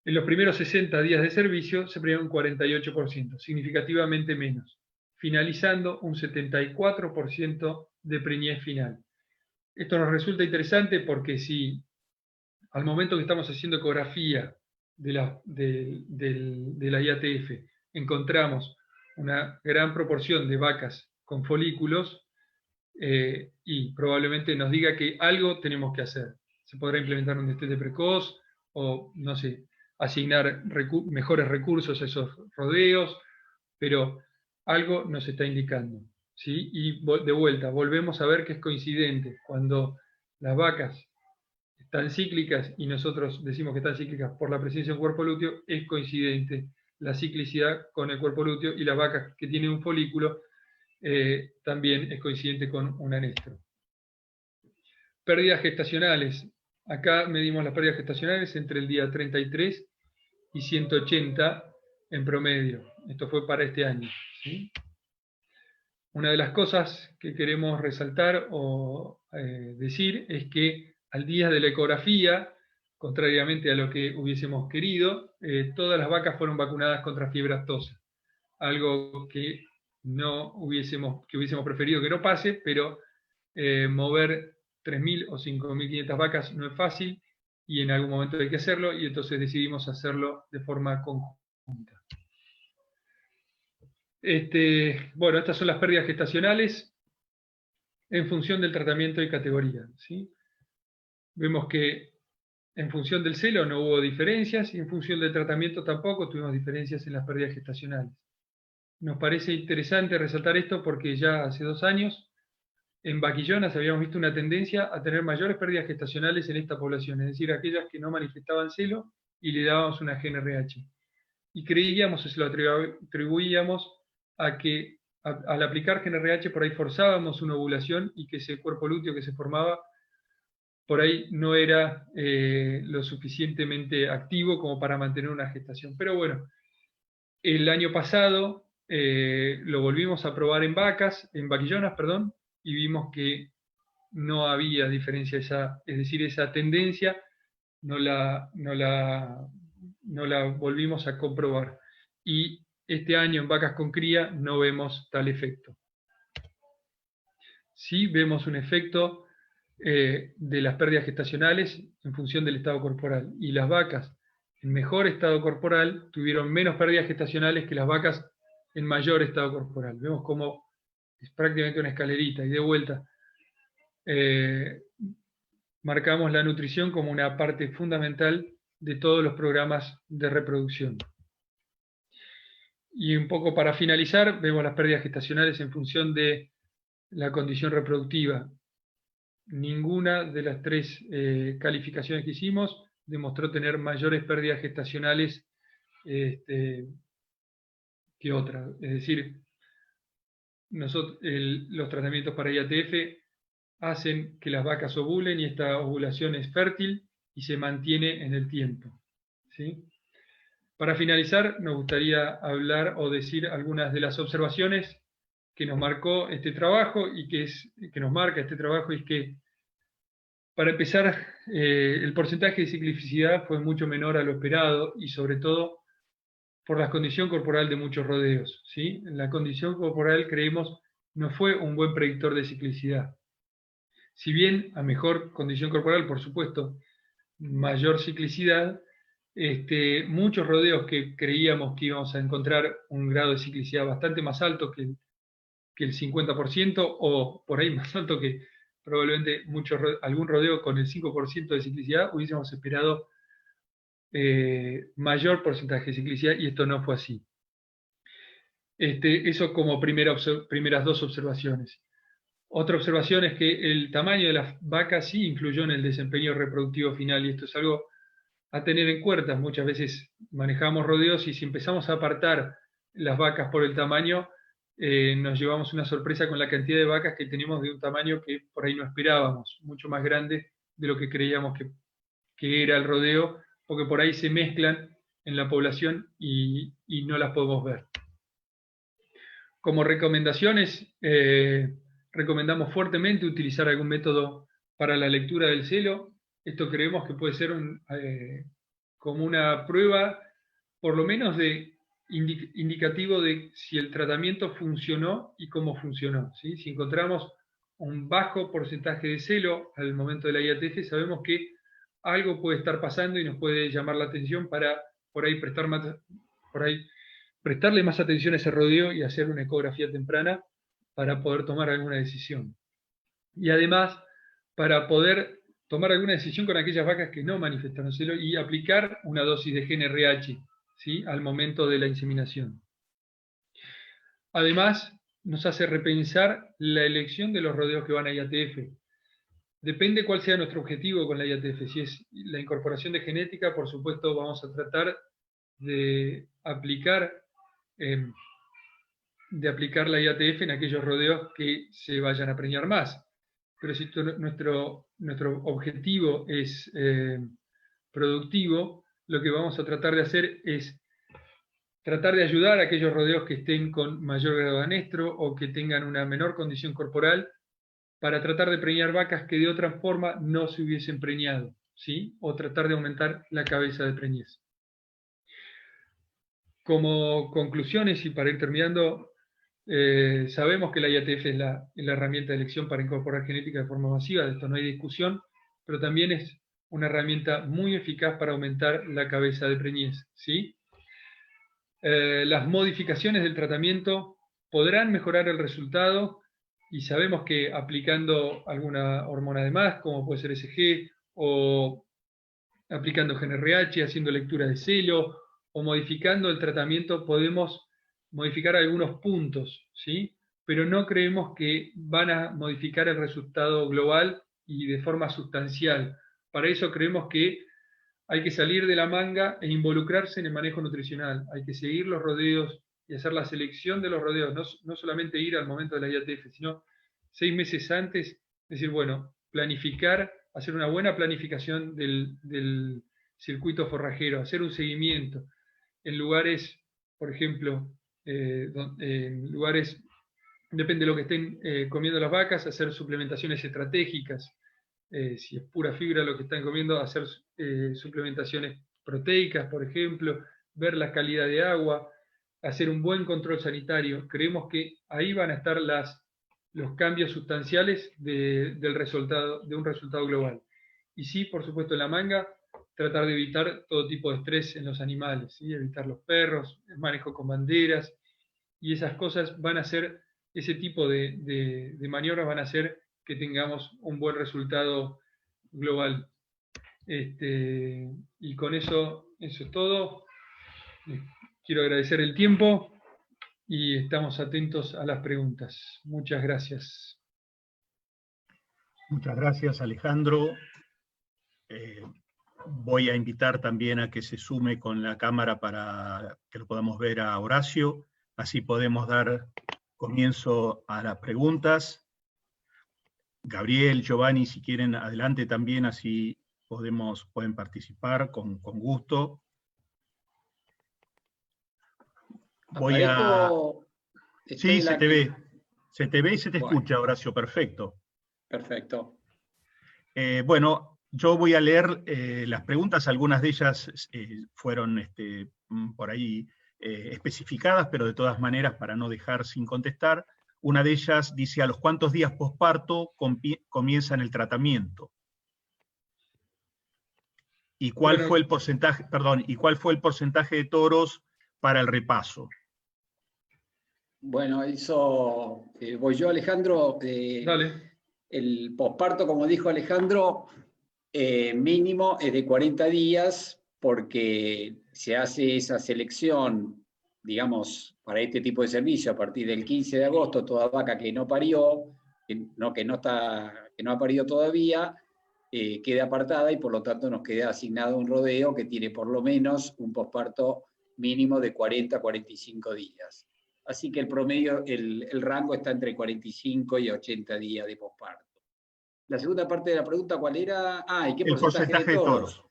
en los primeros 60 días de servicio se preñaron un 48%, significativamente menos, finalizando un 74% de preñez final. Esto nos resulta interesante porque si al momento que estamos haciendo ecografía de la IATF encontramos una gran proporción de vacas con folículos, y probablemente nos diga que algo tenemos que hacer. Se podrá implementar un destete precoz o, no sé, asignar mejores recursos a esos rodeos, pero algo nos está indicando. ¿Sí? Y de vuelta, volvemos a ver que es coincidente. Cuando las vacas están cíclicas y nosotros decimos que están cíclicas por la presencia de un cuerpo lúteo, es coincidente la ciclicidad con el cuerpo lúteo, y las vacas que tienen un folículo también es coincidente con un anestro. Pérdidas gestacionales. Acá medimos las pérdidas gestacionales entre el día 33 y 180 en promedio. Esto fue para este año, ¿sí? Una de las cosas que queremos resaltar o decir es que al día de la ecografía, contrariamente a lo que hubiésemos querido, todas las vacas fueron vacunadas contra fiebre aftosa. Algo que hubiésemos preferido que no pase, pero mover 3.000 o 5.500 vacas no es fácil y en algún momento hay que hacerlo, y entonces decidimos hacerlo de forma conjunta. Bueno, estas son las pérdidas gestacionales en función del tratamiento y categoría, ¿sí? Vemos que en función del celo no hubo diferencias y en función del tratamiento tampoco tuvimos diferencias en las pérdidas gestacionales. Nos parece interesante resaltar esto porque ya hace 2 años en vaquillonas habíamos visto una tendencia a tener mayores pérdidas gestacionales en esta población, es decir, aquellas que no manifestaban celo y le dábamos una GnRH. y creíamos o se lo atribuíamos a que al aplicar GnRH por ahí forzábamos una ovulación y que ese cuerpo lúteo que se formaba por ahí no era lo suficientemente activo como para mantener una gestación. Pero bueno, el año pasado lo volvimos a probar en vaquillonas, perdón, y vimos que no había diferencia, es decir, esa tendencia no la volvimos a comprobar. Y este año en vacas con cría no vemos tal efecto. Sí vemos un efecto de las pérdidas gestacionales en función del estado corporal. Y las vacas en mejor estado corporal tuvieron menos pérdidas gestacionales que las vacas en mayor estado corporal. Vemos como es prácticamente una escalerita. Y de vuelta, marcamos la nutrición como una parte fundamental de todos los programas de reproducción. Y un poco para finalizar, vemos las pérdidas gestacionales en función de la condición reproductiva. Ninguna de las tres calificaciones que hicimos demostró tener mayores pérdidas gestacionales que otra. Es decir, los tratamientos para IATF hacen que las vacas ovulen y esta ovulación es fértil y se mantiene en el tiempo. ¿Sí? Para finalizar, nos gustaría hablar o decir algunas de las observaciones que nos marcó este trabajo y que nos marca este trabajo, es que, para empezar, el porcentaje de ciclicidad fue mucho menor a lo esperado y sobre todo por la condición corporal de muchos rodeos. ¿Sí? La condición corporal, creemos, no fue un buen predictor de ciclicidad. Si bien a mejor condición corporal, por supuesto, mayor ciclicidad, muchos rodeos que creíamos que íbamos a encontrar un grado de ciclicidad bastante más alto que el 50%, o por ahí más alto que probablemente algún rodeo con el 5% de ciclicidad, hubiésemos esperado mayor porcentaje de ciclicidad, y esto no fue así. Eso como primeras dos observaciones. Otra observación es que el tamaño de las vacas sí influyó en el desempeño reproductivo final, y esto es algo a tener en cuenta. Muchas veces manejamos rodeos y si empezamos a apartar las vacas por el tamaño, nos llevamos una sorpresa con la cantidad de vacas que tenemos de un tamaño que por ahí no esperábamos, mucho más grande de lo que creíamos que era el rodeo, porque por ahí se mezclan en la población y no las podemos ver. Como recomendaciones, recomendamos fuertemente utilizar algún método para la lectura del celo. Esto creemos que puede ser como una prueba, por lo menos indicativo de si el tratamiento funcionó y cómo funcionó. ¿Sí? Si encontramos un bajo porcentaje de celo al momento de la IATF, sabemos que algo puede estar pasando y nos puede llamar la atención para por ahí prestarle más atención a ese rodeo y hacer una ecografía temprana para poder tomar alguna decisión. Y además, para poder tomar alguna decisión con aquellas vacas que no manifestaron celo y aplicar una dosis de GnRH, ¿sí? Al momento de la inseminación. Además, nos hace repensar la elección de los rodeos que van a IATF. Depende cuál sea nuestro objetivo con la IATF. Si es la incorporación de genética, por supuesto vamos a tratar de aplicar la IATF en aquellos rodeos que se vayan a preñar más. Pero si nuestro objetivo es productivo, lo que vamos a tratar de hacer es tratar de ayudar a aquellos rodeos que estén con mayor grado de anestro o que tengan una menor condición corporal, para tratar de preñar vacas que de otra forma no se hubiesen preñado, ¿sí? O tratar de aumentar la cabeza de preñez. Como conclusiones y para ir terminando, sabemos que la IATF es la herramienta de elección para incorporar genética de forma masiva, de esto no hay discusión, pero también es una herramienta muy eficaz para aumentar la cabeza de preñez, ¿sí? Las modificaciones del tratamiento podrán mejorar el resultado, y sabemos que aplicando alguna hormona de más, como puede ser SG, o aplicando GnRH, haciendo lectura de celo, o modificando el tratamiento, podemos modificar algunos puntos, ¿sí? Pero no creemos que van a modificar el resultado global y de forma sustancial. Para eso creemos que hay que salir de la manga e involucrarse en el manejo nutricional. Hay que seguir los rodeos y hacer la selección de los rodeos, no solamente ir al momento de la IATF, sino 6 meses antes, decir, bueno, planificar, hacer una buena planificación del circuito forrajero, hacer un seguimiento en lugares, por ejemplo, en lugares, depende de lo que estén comiendo las vacas, hacer suplementaciones estratégicas, si es pura fibra lo que están comiendo, hacer suplementaciones proteicas, por ejemplo, ver la calidad de agua, hacer un buen control sanitario. Creemos que ahí van a estar los cambios sustanciales de un resultado global. Y sí, por supuesto, en la manga, tratar de evitar todo tipo de estrés en los animales, ¿sí? Evitar los perros, el manejo con banderas, y esas cosas van a ser, ese tipo de maniobras van a hacer que tengamos un buen resultado global. Y con eso es todo. Quiero agradecer el tiempo y estamos atentos a las preguntas. Muchas gracias. Muchas gracias, Alejandro. Voy a invitar también a que se sume con la cámara para que lo podamos ver a Horacio. Así podemos dar comienzo a las preguntas. Gabriel, Giovanni, si quieren, adelante también, así pueden participar con gusto. Voy a... Sí, se te ve. Se te ve y se te escucha, Horacio, perfecto. Perfecto. Bueno, yo voy a leer las preguntas, algunas de ellas fueron por ahí especificadas, pero de todas maneras, para no dejar sin contestar, una de ellas dice: ¿a los cuántos días posparto comienzan el tratamiento? ¿Y cuál fue el porcentaje, ¿y cuál fue el porcentaje de toros para el repaso? Bueno, eso voy yo, Alejandro. Dale. El posparto, como dijo Alejandro, mínimo es de 40 días, porque se hace esa selección, digamos, para este tipo de servicio a partir del 15 de agosto. Toda vaca que no parió, que no ha parido todavía, queda apartada, y por lo tanto nos queda asignado un rodeo que tiene por lo menos un posparto mínimo de 40 a 45 días. Así que el promedio, el rango está entre 45 y 80 días de posparto. La segunda parte de la pregunta, ¿cuál era? ¿Y qué porcentaje de toros?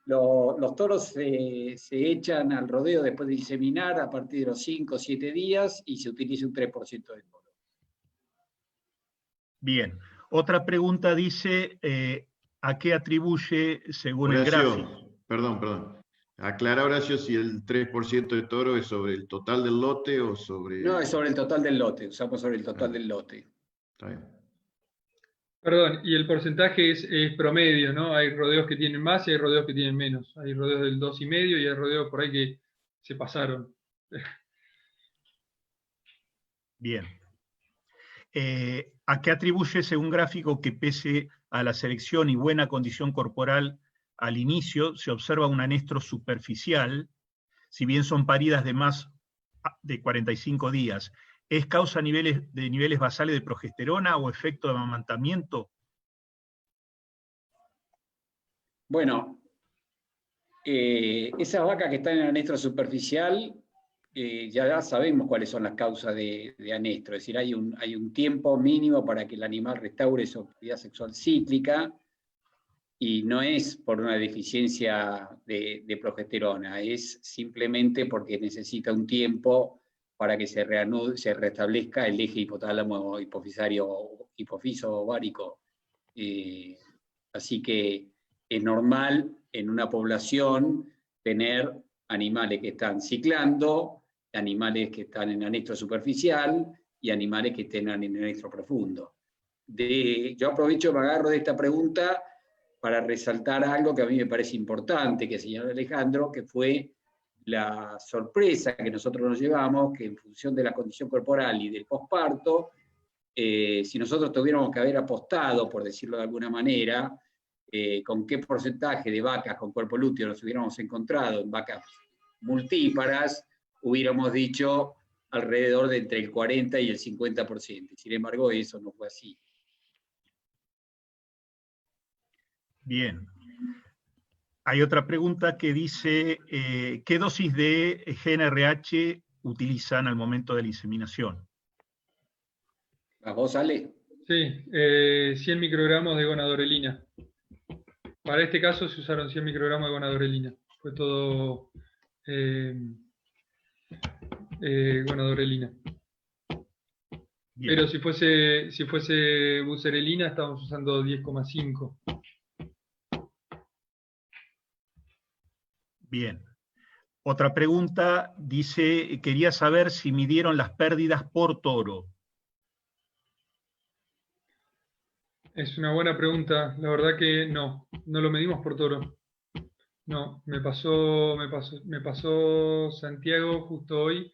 Los toros se echan al rodeo después de inseminar a partir de los 5 o 7 días, y se utiliza un 3% de toro. Bien. Otra pregunta dice, ¿a qué atribuye, según Horacio, el gráfico? Perdón. Aclara, Horacio, si el 3% de toro es sobre el total del lote o sobre... No, es sobre el total del lote. Usamos sobre el total del lote. Está bien. Perdón, y el porcentaje es promedio, ¿no? Hay rodeos que tienen más y hay rodeos que tienen menos. Hay rodeos del 2,5 y hay rodeos por ahí que se pasaron. Bien. ¿A qué atribuye, según gráfico, que pese a la selección y buena condición corporal al inicio, se observa un anestro superficial, si bien son paridas de más de 45 días? ¿Es causa de niveles basales de progesterona o efecto de amamantamiento? Bueno, esas vacas que están en anestro superficial, ya sabemos cuáles son las causas de anestro. Es decir, hay un tiempo mínimo para que el animal restaure su actividad sexual cíclica, y no es por una deficiencia de progesterona, es simplemente porque necesita un tiempo para que se restablezca el eje hipotálamo hipofiso ovárico. Así que es normal en una población tener animales que están ciclando, animales que están en anestro superficial y animales que estén en anestro profundo. Yo aprovecho, me agarro de esta pregunta para resaltar algo que a mí me parece importante, que señaló Alejandro, que fue la sorpresa que nosotros nos llevamos, que en función de la condición corporal y del posparto, si nosotros tuviéramos que haber apostado, por decirlo de alguna manera, con qué porcentaje de vacas con cuerpo lúteo nos hubiéramos encontrado en vacas multíparas, hubiéramos dicho alrededor de entre el 40 y el 50%. Sin embargo, eso no fue así. Bien. Hay otra pregunta que dice, ¿qué dosis de GnRH utilizan al momento de la inseminación? ¿A vos, Ale? Sí, 100 microgramos de gonadorelina. Para este caso se usaron 100 microgramos de gonadorelina. Fue todo gonadorelina. Bien. Pero si fuese buserelina, estábamos usando 10,5. Bien. Otra pregunta dice, quería saber si midieron las pérdidas por toro. Es una buena pregunta. La verdad que no lo medimos por toro. No, me pasó Santiago justo hoy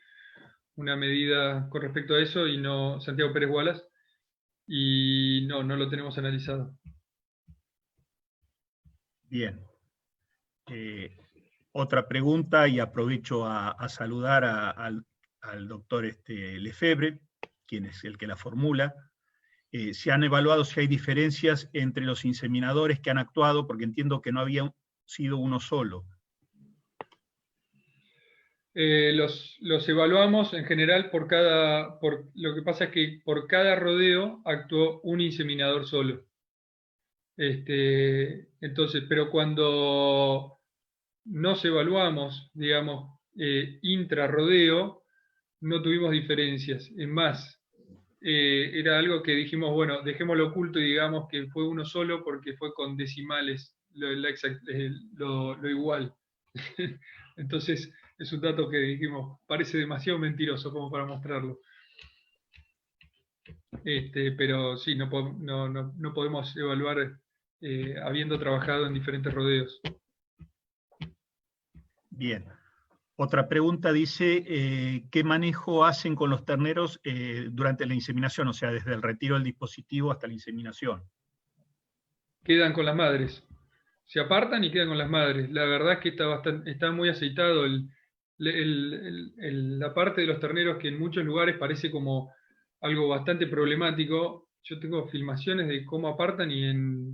una medida con respecto a eso y no, Santiago Pérez Wallace, y no lo tenemos analizado. Bien. Otra pregunta, y aprovecho a saludar al doctor Lefebvre, quien es el que la formula. ¿Se han evaluado si hay diferencias entre los inseminadores que han actuado? Porque entiendo que no había sido uno solo. Los evaluamos en general lo que pasa es que por cada rodeo actuó un inseminador solo. Entonces, pero cuando nos evaluamos, digamos, intrarrodeo, no tuvimos diferencias. Es más, era algo que dijimos, bueno, dejémoslo oculto y digamos que fue uno solo porque fue con decimales lo igual. Entonces, es un dato que dijimos, parece demasiado mentiroso como para mostrarlo. Pero sí, no podemos evaluar habiendo trabajado en diferentes rodeos. Bien. Otra pregunta dice, ¿qué manejo hacen con los terneros durante la inseminación? O sea, desde el retiro del dispositivo hasta la inseminación. Quedan con las madres. Se apartan y quedan con las madres. La verdad es que está muy aceitado la parte de los terneros, que en muchos lugares parece como algo bastante problemático. Yo tengo filmaciones de cómo apartan y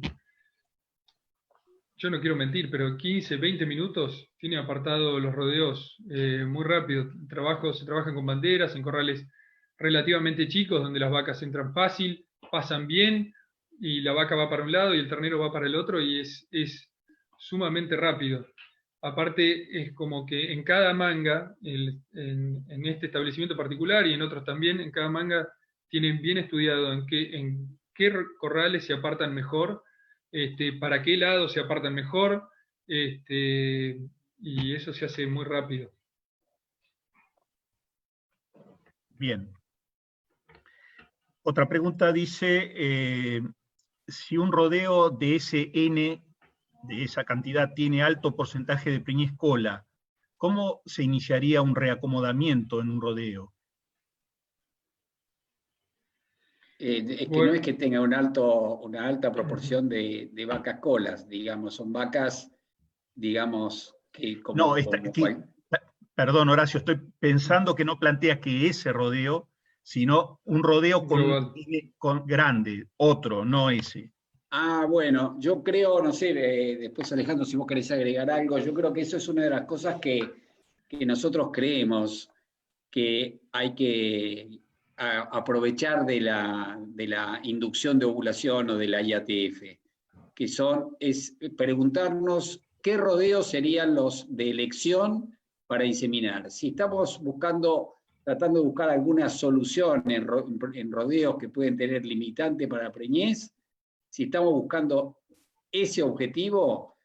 yo no quiero mentir, pero 15, 20 minutos tienen apartado los rodeos muy rápido. Se trabajan con banderas, en corrales relativamente chicos, donde las vacas entran fácil, pasan bien, y la vaca va para un lado y el ternero va para el otro, y es sumamente rápido. Aparte, es como que en cada manga, en este establecimiento particular y en otros también, en cada manga tienen bien estudiado en qué corrales se apartan mejor, para qué lado se apartan mejor, y eso se hace muy rápido. Bien. Otra pregunta dice, si un rodeo de ese N, de esa cantidad, tiene alto porcentaje de preñez cola, ¿cómo se iniciaría un reacomodamiento en un rodeo? Es que Bueno, no es que tenga una alta proporción de vacas colas, digamos, son vacas, digamos, que No, perdón, Horacio, estoy pensando que no plantea que ese rodeo, sino un rodeo con grande, otro, no ese. Ah, bueno, yo creo, no sé, después Alejandro, si vos querés agregar algo, yo creo que eso es una de las cosas que nosotros creemos que hay que aprovechar de la inducción de ovulación o de la IATF, que es preguntarnos qué rodeos serían los de elección para inseminar. Si estamos tratando de buscar alguna solución en rodeos que pueden tener limitante para preñez, si estamos buscando ese objetivo,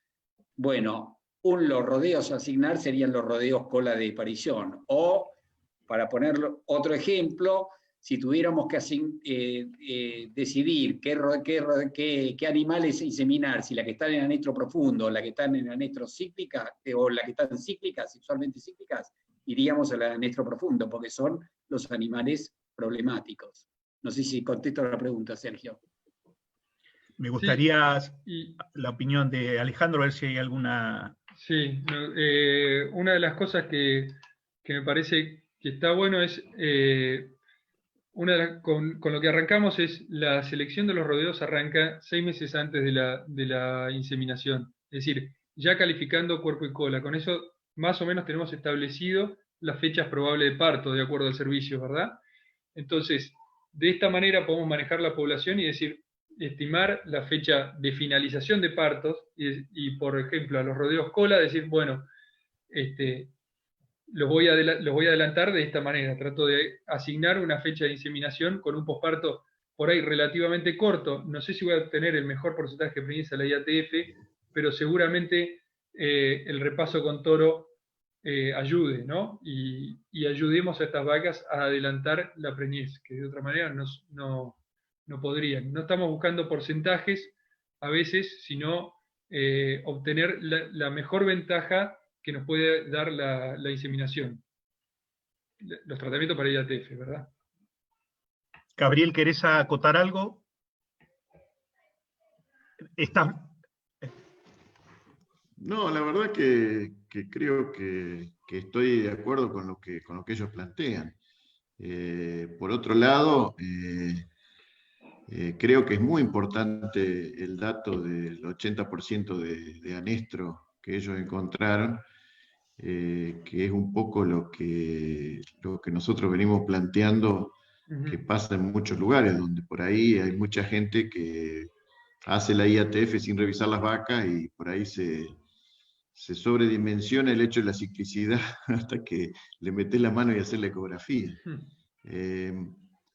bueno, los rodeos a asignar serían los rodeos cola de parición. O, para poner otro ejemplo, si tuviéramos que decidir qué animales inseminar, si la que están en anestro profundo, o la que están en anestro cíclica, o la que están cíclicas, sexualmente cíclicas, iríamos a la anestro profundo, porque son los animales problemáticos. No sé si contesto la pregunta, Sergio. Me gustaría la opinión de Alejandro, a ver si hay alguna... Sí, una de las cosas que me parece que está bueno es, con lo que arrancamos es la selección de los rodeos arranca 6 meses antes de la inseminación. Es decir, ya calificando cuerpo y cola. Con eso más o menos tenemos establecido las fechas probables de parto, de acuerdo al servicio, ¿verdad? Entonces, de esta manera podemos manejar la población y decir, estimar la fecha de finalización de partos y por ejemplo, a los rodeos cola, decir, bueno, los voy a adelantar de esta manera. Trato de asignar una fecha de inseminación con un posparto por ahí relativamente corto. No sé si voy a obtener el mejor porcentaje de preñez a la IATF, pero seguramente el repaso con toro ayude, ¿no? Y ayudemos a estas vacas a adelantar la preñez, que de otra manera no podrían. No estamos buscando porcentajes a veces, sino obtener la mejor ventaja que nos puede dar la inseminación. Los tratamientos para IATF, ¿verdad? Gabriel, ¿querés acotar algo? No, la verdad que creo que estoy de acuerdo con lo que ellos plantean. Por otro lado, creo que es muy importante el dato del 80% de anestro que ellos encontraron, que es un poco lo que nosotros venimos planteando que pasa en muchos lugares, donde por ahí hay mucha gente que hace la IATF sin revisar las vacas y por ahí se sobredimensiona el hecho de la ciclicidad hasta que le metes la mano y haces la ecografía.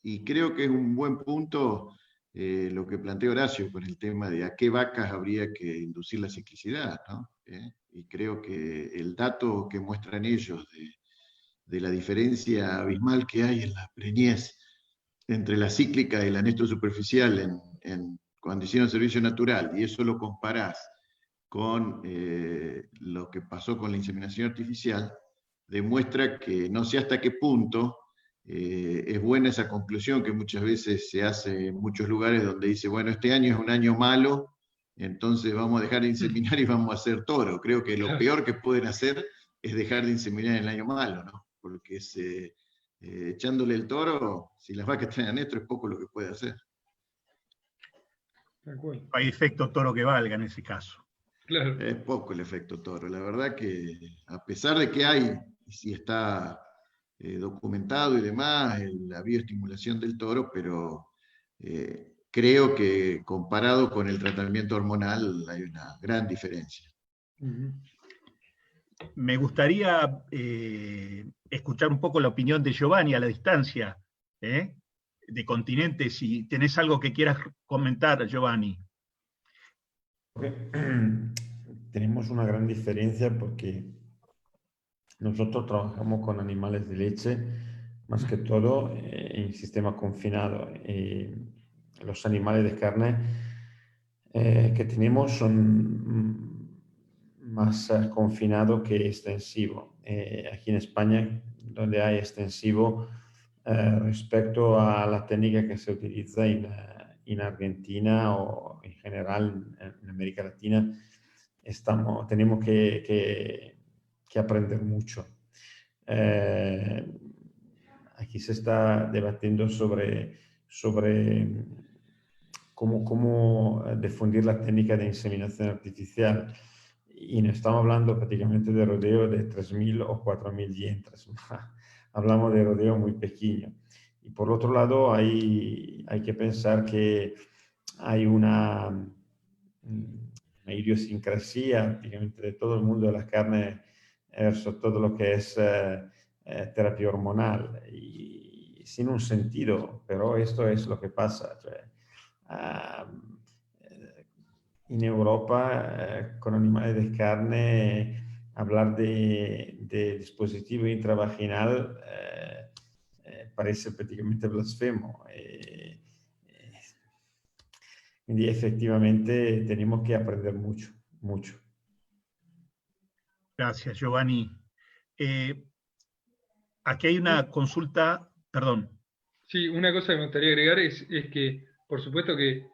Y creo que es un buen punto lo que plantea Horacio con el tema de a qué vacas habría que inducir la ciclicidad, ¿no? Y creo que el dato que muestran ellos de la diferencia abismal que hay en la preñez entre la cíclica y la anestro superficial cuando hicieron servicio natural, y eso lo comparás con lo que pasó con la inseminación artificial, demuestra que no sé hasta qué punto es buena esa conclusión que muchas veces se hace en muchos lugares donde dice, bueno, este año es un año malo, entonces vamos a dejar de inseminar y vamos a hacer toro. Creo que lo peor que pueden hacer es dejar de inseminar en el año malo, ¿no? Porque echándole el toro, si las vacas traen anestro, es poco lo que puede hacer. Hay efecto toro que valga en ese caso. Claro. Es poco el efecto toro. La verdad que a pesar de que hay, y si está documentado y demás, la bioestimulación del toro, pero creo que comparado con el tratamiento hormonal hay una gran diferencia. Me gustaría escuchar un poco la opinión de Giovanni a la distancia, de Continente, si tenés algo que quieras comentar, Giovanni. Tenemos una gran diferencia porque nosotros trabajamos con animales de leche, más que todo en sistema confinado. Los animales de carne que tenemos son más confinados que extensivo. Aquí en España, donde hay extensivo, respecto a la técnica que se utiliza en Argentina o en general en América Latina, tenemos que aprender mucho. Aquí se está debatiendo sobre cómo difundir la técnica de inseminación artificial. Y no estamos hablando prácticamente de rodeo de 3.000 o 4.000 dientes. Hablamos de rodeo muy pequeño. Y por otro lado, hay que pensar que hay una idiosincrasia prácticamente de todo el mundo de la carne verso todo lo que es terapia hormonal. Y sin un sentido, pero esto es lo que pasa. En Europa, con animales de carne, hablar de dispositivo intravaginal parece prácticamente blasfemo. Y efectivamente tenemos que aprender mucho, mucho. Gracias, Giovanni. Aquí hay una consulta, perdón. Sí, una cosa que me gustaría agregar es que, por supuesto que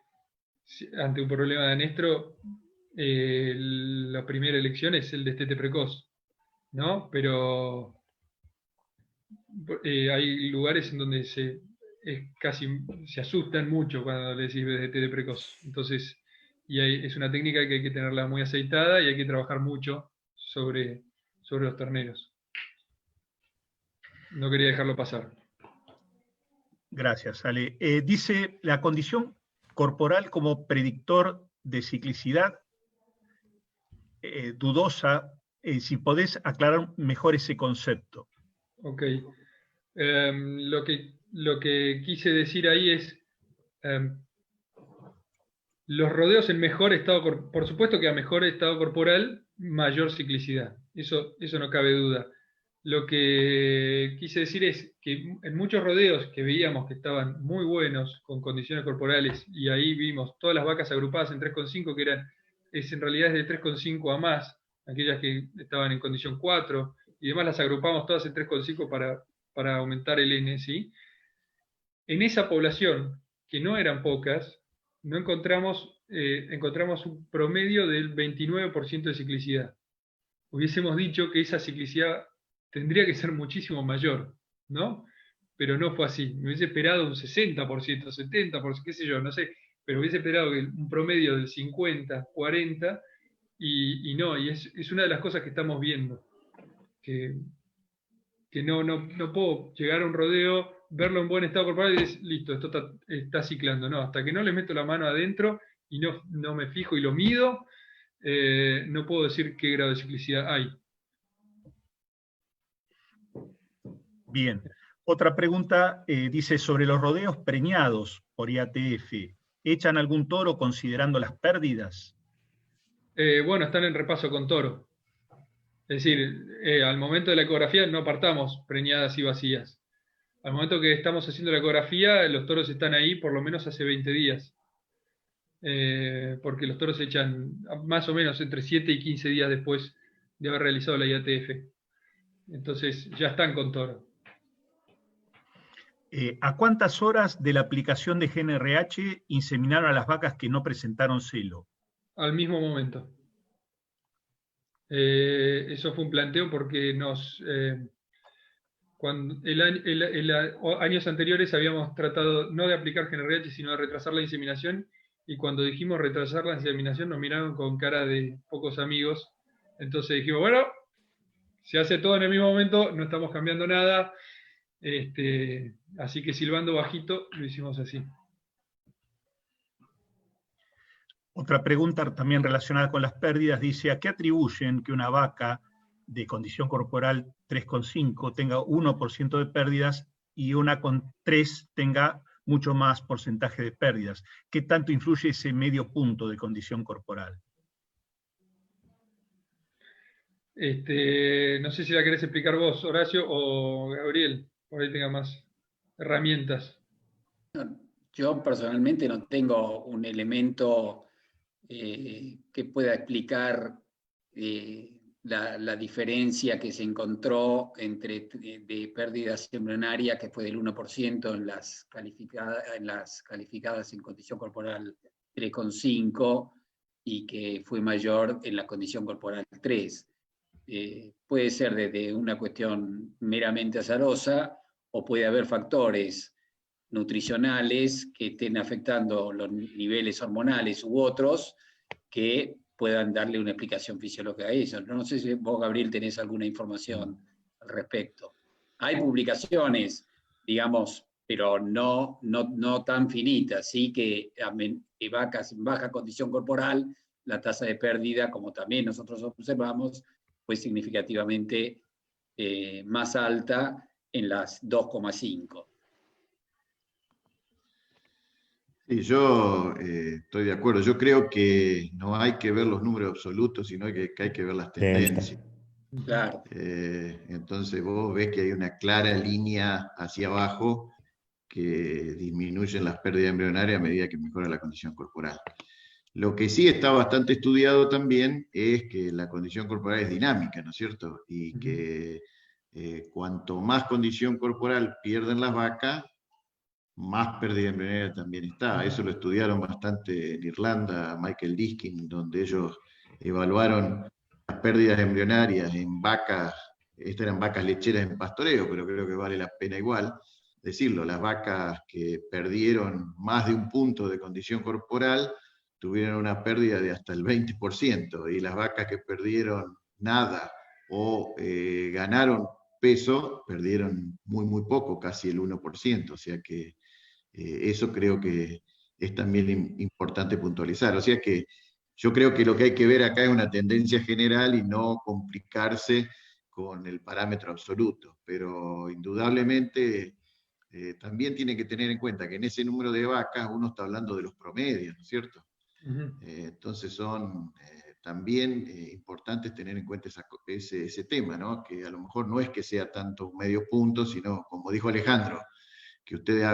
ante un problema de anestro, la primera elección es el destete precoz, ¿no? Pero hay lugares en donde se asustan mucho cuando le decís destete precoz. Entonces, y es una técnica que hay que tenerla muy aceitada y hay que trabajar mucho sobre los terneros. No quería dejarlo pasar. Gracias, Ale. Dice la condición corporal como predictor de ciclicidad, dudosa, si podés aclarar mejor ese concepto. Ok. Lo que quise decir ahí es los rodeos en mejor estado, por supuesto que a mejor estado corporal, mayor ciclicidad. Eso no cabe duda. Lo que quise decir es que en muchos rodeos que veíamos que estaban muy buenos con condiciones corporales, y ahí vimos todas las vacas agrupadas en 3,5, que en realidad es de 3,5 a más, aquellas que estaban en condición 4, y demás las agrupamos todas en 3,5 para aumentar el N, ¿sí? En esa población, que no eran pocas, no encontramos un promedio del 29% de ciclicidad. Hubiésemos dicho que esa ciclicidad tendría que ser muchísimo mayor, ¿no? Pero no fue así. Me hubiese esperado un 60%, 70%, qué sé yo, no sé, pero hubiese esperado un promedio del 50, 40, y no, y es una de las cosas que estamos viendo, que no puedo llegar a un rodeo, verlo en buen estado corporal y decir, listo, esto está ciclando. No, hasta que no le meto la mano adentro y no me fijo y lo mido, no puedo decir qué grado de ciclicidad hay. Bien. Otra pregunta dice sobre los rodeos preñados por IATF. ¿Echan algún toro considerando las pérdidas? Bueno, están en repaso con toro. Es decir, al momento de la ecografía no partamos preñadas y vacías. Al momento que estamos haciendo la ecografía, los toros están ahí por lo menos hace 20 días. Porque los toros se echan más o menos entre 7 y 15 días después de haber realizado la IATF. Entonces ya están con toro. ¿A cuántas horas de la aplicación de GNRH inseminaron a las vacas que no presentaron celo? Al mismo momento. Eso fue un planteo porque años anteriores habíamos tratado no de aplicar GNRH, sino de retrasar la inseminación, y cuando dijimos retrasar la inseminación nos miraron con cara de pocos amigos. Entonces dijimos, bueno, se hace todo en el mismo momento, no estamos cambiando nada, así que silbando bajito lo hicimos así. Otra pregunta también relacionada con las pérdidas dice, ¿a qué atribuyen que una vaca de condición corporal 3,5 tenga 1% de pérdidas y una con 3 tenga mucho más porcentaje de pérdidas? ¿Qué tanto influye ese medio punto de condición corporal? No sé si la querés explicar vos, Horacio, o Gabriel, por ahí tenga más herramientas. Yo personalmente no tengo un elemento que pueda explicar la diferencia que se encontró entre de pérdidas embrionarias, que fue del 1% en las calificadas en condición corporal 3,5 y que fue mayor en la condición corporal 3. Puede ser desde una cuestión meramente azarosa o puede haber factores nutricionales que estén afectando los niveles hormonales u otros que puedan darle una explicación fisiológica a eso. No sé si vos, Gabriel, tenés alguna información al respecto. Hay publicaciones, digamos, pero no tan finitas, sí que vacas en baja condición corporal, la tasa de pérdida, como también nosotros observamos, fue significativamente más alta en las 2,5. Sí, yo estoy de acuerdo. Yo creo que no hay que ver los números absolutos, sino que hay que ver las tendencias. Claro. Entonces vos ves que hay una clara línea hacia abajo que disminuyen las pérdidas embrionarias a medida que mejora la condición corporal. Lo que sí está bastante estudiado también es que la condición corporal es dinámica, ¿no es cierto? Y que cuanto más condición corporal pierden las vacas, más pérdida embrionaria también está. Eso lo estudiaron bastante en Irlanda, Michael Diskin, donde ellos evaluaron las pérdidas embrionarias en vacas, estas eran vacas lecheras en pastoreo, pero creo que vale la pena igual decirlo, las vacas que perdieron más de un punto de condición corporal tuvieron una pérdida de hasta el 20%, y las vacas que perdieron nada o ganaron peso, perdieron muy, muy poco, casi el 1%, o sea que eso creo que es también importante puntualizar. O sea que yo creo que lo que hay que ver acá es una tendencia general y no complicarse con el parámetro absoluto, pero indudablemente también tiene que tener en cuenta que en ese número de vacas uno está hablando de los promedios, ¿no es cierto? Entonces son también importantes tener en cuenta ese tema, ¿no? Que a lo mejor no es que sea tanto un medio punto, sino, como dijo Alejandro, que ustedes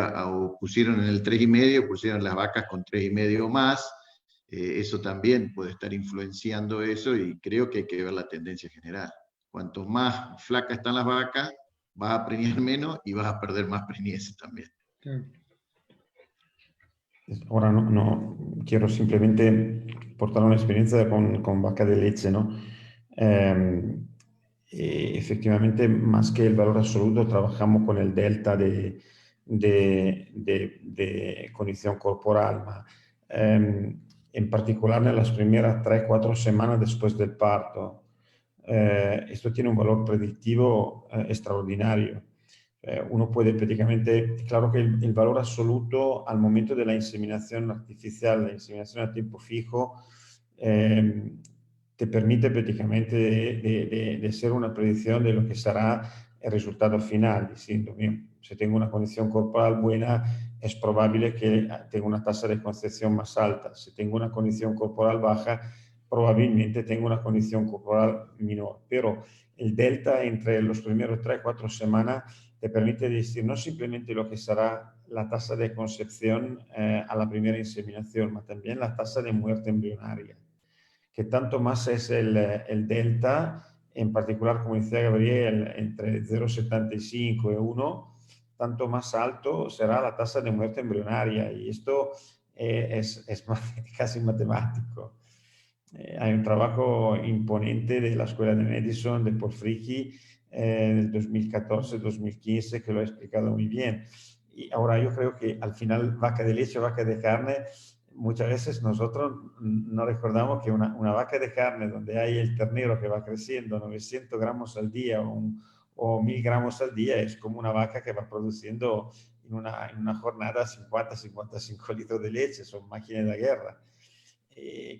pusieron en el 3,5, pusieron las vacas con 3,5 más, eso también puede estar influenciando eso, y creo que hay que ver la tendencia general. Cuanto más flacas están las vacas, vas a preñar menos y vas a perder más preñeces también. Ahora no quiero simplemente portar una experiencia con vaca de leche, ¿no? Efectivamente, más que el valor absoluto, trabajamos con el delta de condición corporal, en particular en las primeras 3-4 semanas después del parto. Esto tiene un valor predictivo extraordinario. Uno puede prácticamente, claro que el valor absoluto al momento de la inseminación artificial, la inseminación a tiempo fijo, te permite prácticamente de ser una predicción de lo que será el resultado final, diciendo, bien, si tengo una condición corporal buena, es probable que tenga una tasa de concepción más alta. Si tengo una condición corporal baja, probablemente tengo una condición corporal menor. Pero el delta entre los primeros 3-4 semanas te permite decir no simplemente lo que será la tasa de concepción a la primera inseminación, sino también la tasa de muerte embrionaria, que tanto más es el delta, en particular, como decía Gabriel, entre 0,75 y 1, tanto más alto será la tasa de muerte embrionaria, y esto es casi matemático. Hay un trabajo imponente de la Escuela de Madison, de Paul Fricke, del 2014-2015, que lo ha explicado muy bien. Y ahora yo creo que al final vaca de leche, vaca de carne, muchas veces nosotros no recordamos que una vaca de carne donde hay el ternero que va creciendo 900 gramos al día o 1000 gramos al día, es como una vaca que va produciendo en una jornada 50-55 litros de leche, son máquinas de guerra.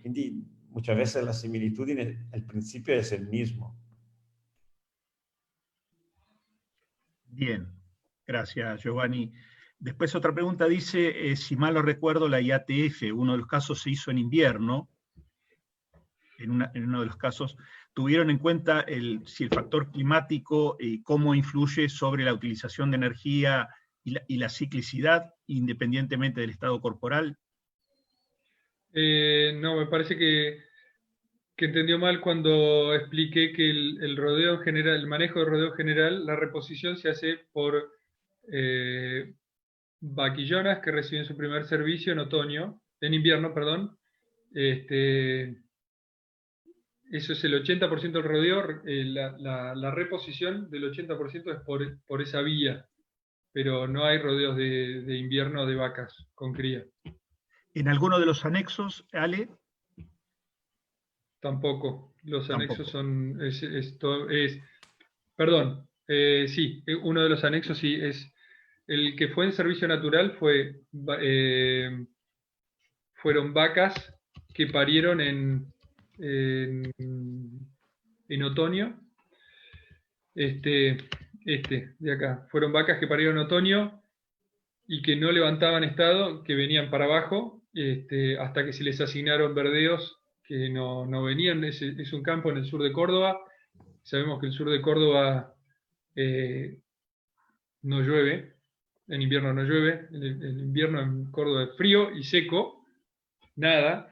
Quindi muchas veces la similitud, el principio es el mismo. Bien, gracias Giovanni. Después otra pregunta dice, si mal no recuerdo, la IATF, uno de los casos se hizo en invierno, en uno de los casos, ¿tuvieron en cuenta si el factor climático cómo influye sobre la utilización de energía y la ciclicidad, independientemente del estado corporal? No, me parece que entendió mal cuando expliqué que el rodeo en general, el manejo de rodeo general, la reposición se hace por vaquillonas que reciben su primer servicio en invierno, perdón. Eso es el 80% del rodeo, la reposición del 80% es por esa vía, pero no hay rodeos de invierno de vacas con cría. ¿En alguno de los anexos, Ale? Tampoco. Los anexos Tampoco. son... perdón, sí, uno de los anexos sí es... El que fue en servicio natural fueron vacas que parieron en otoño. De acá. Fueron vacas que parieron en otoño y que no levantaban estado, que venían para abajo, hasta que se les asignaron verdeos que no venían. Es un campo en el sur de Córdoba. Sabemos que el sur de Córdoba no llueve, en invierno no llueve, el invierno en Córdoba es frío y seco, nada.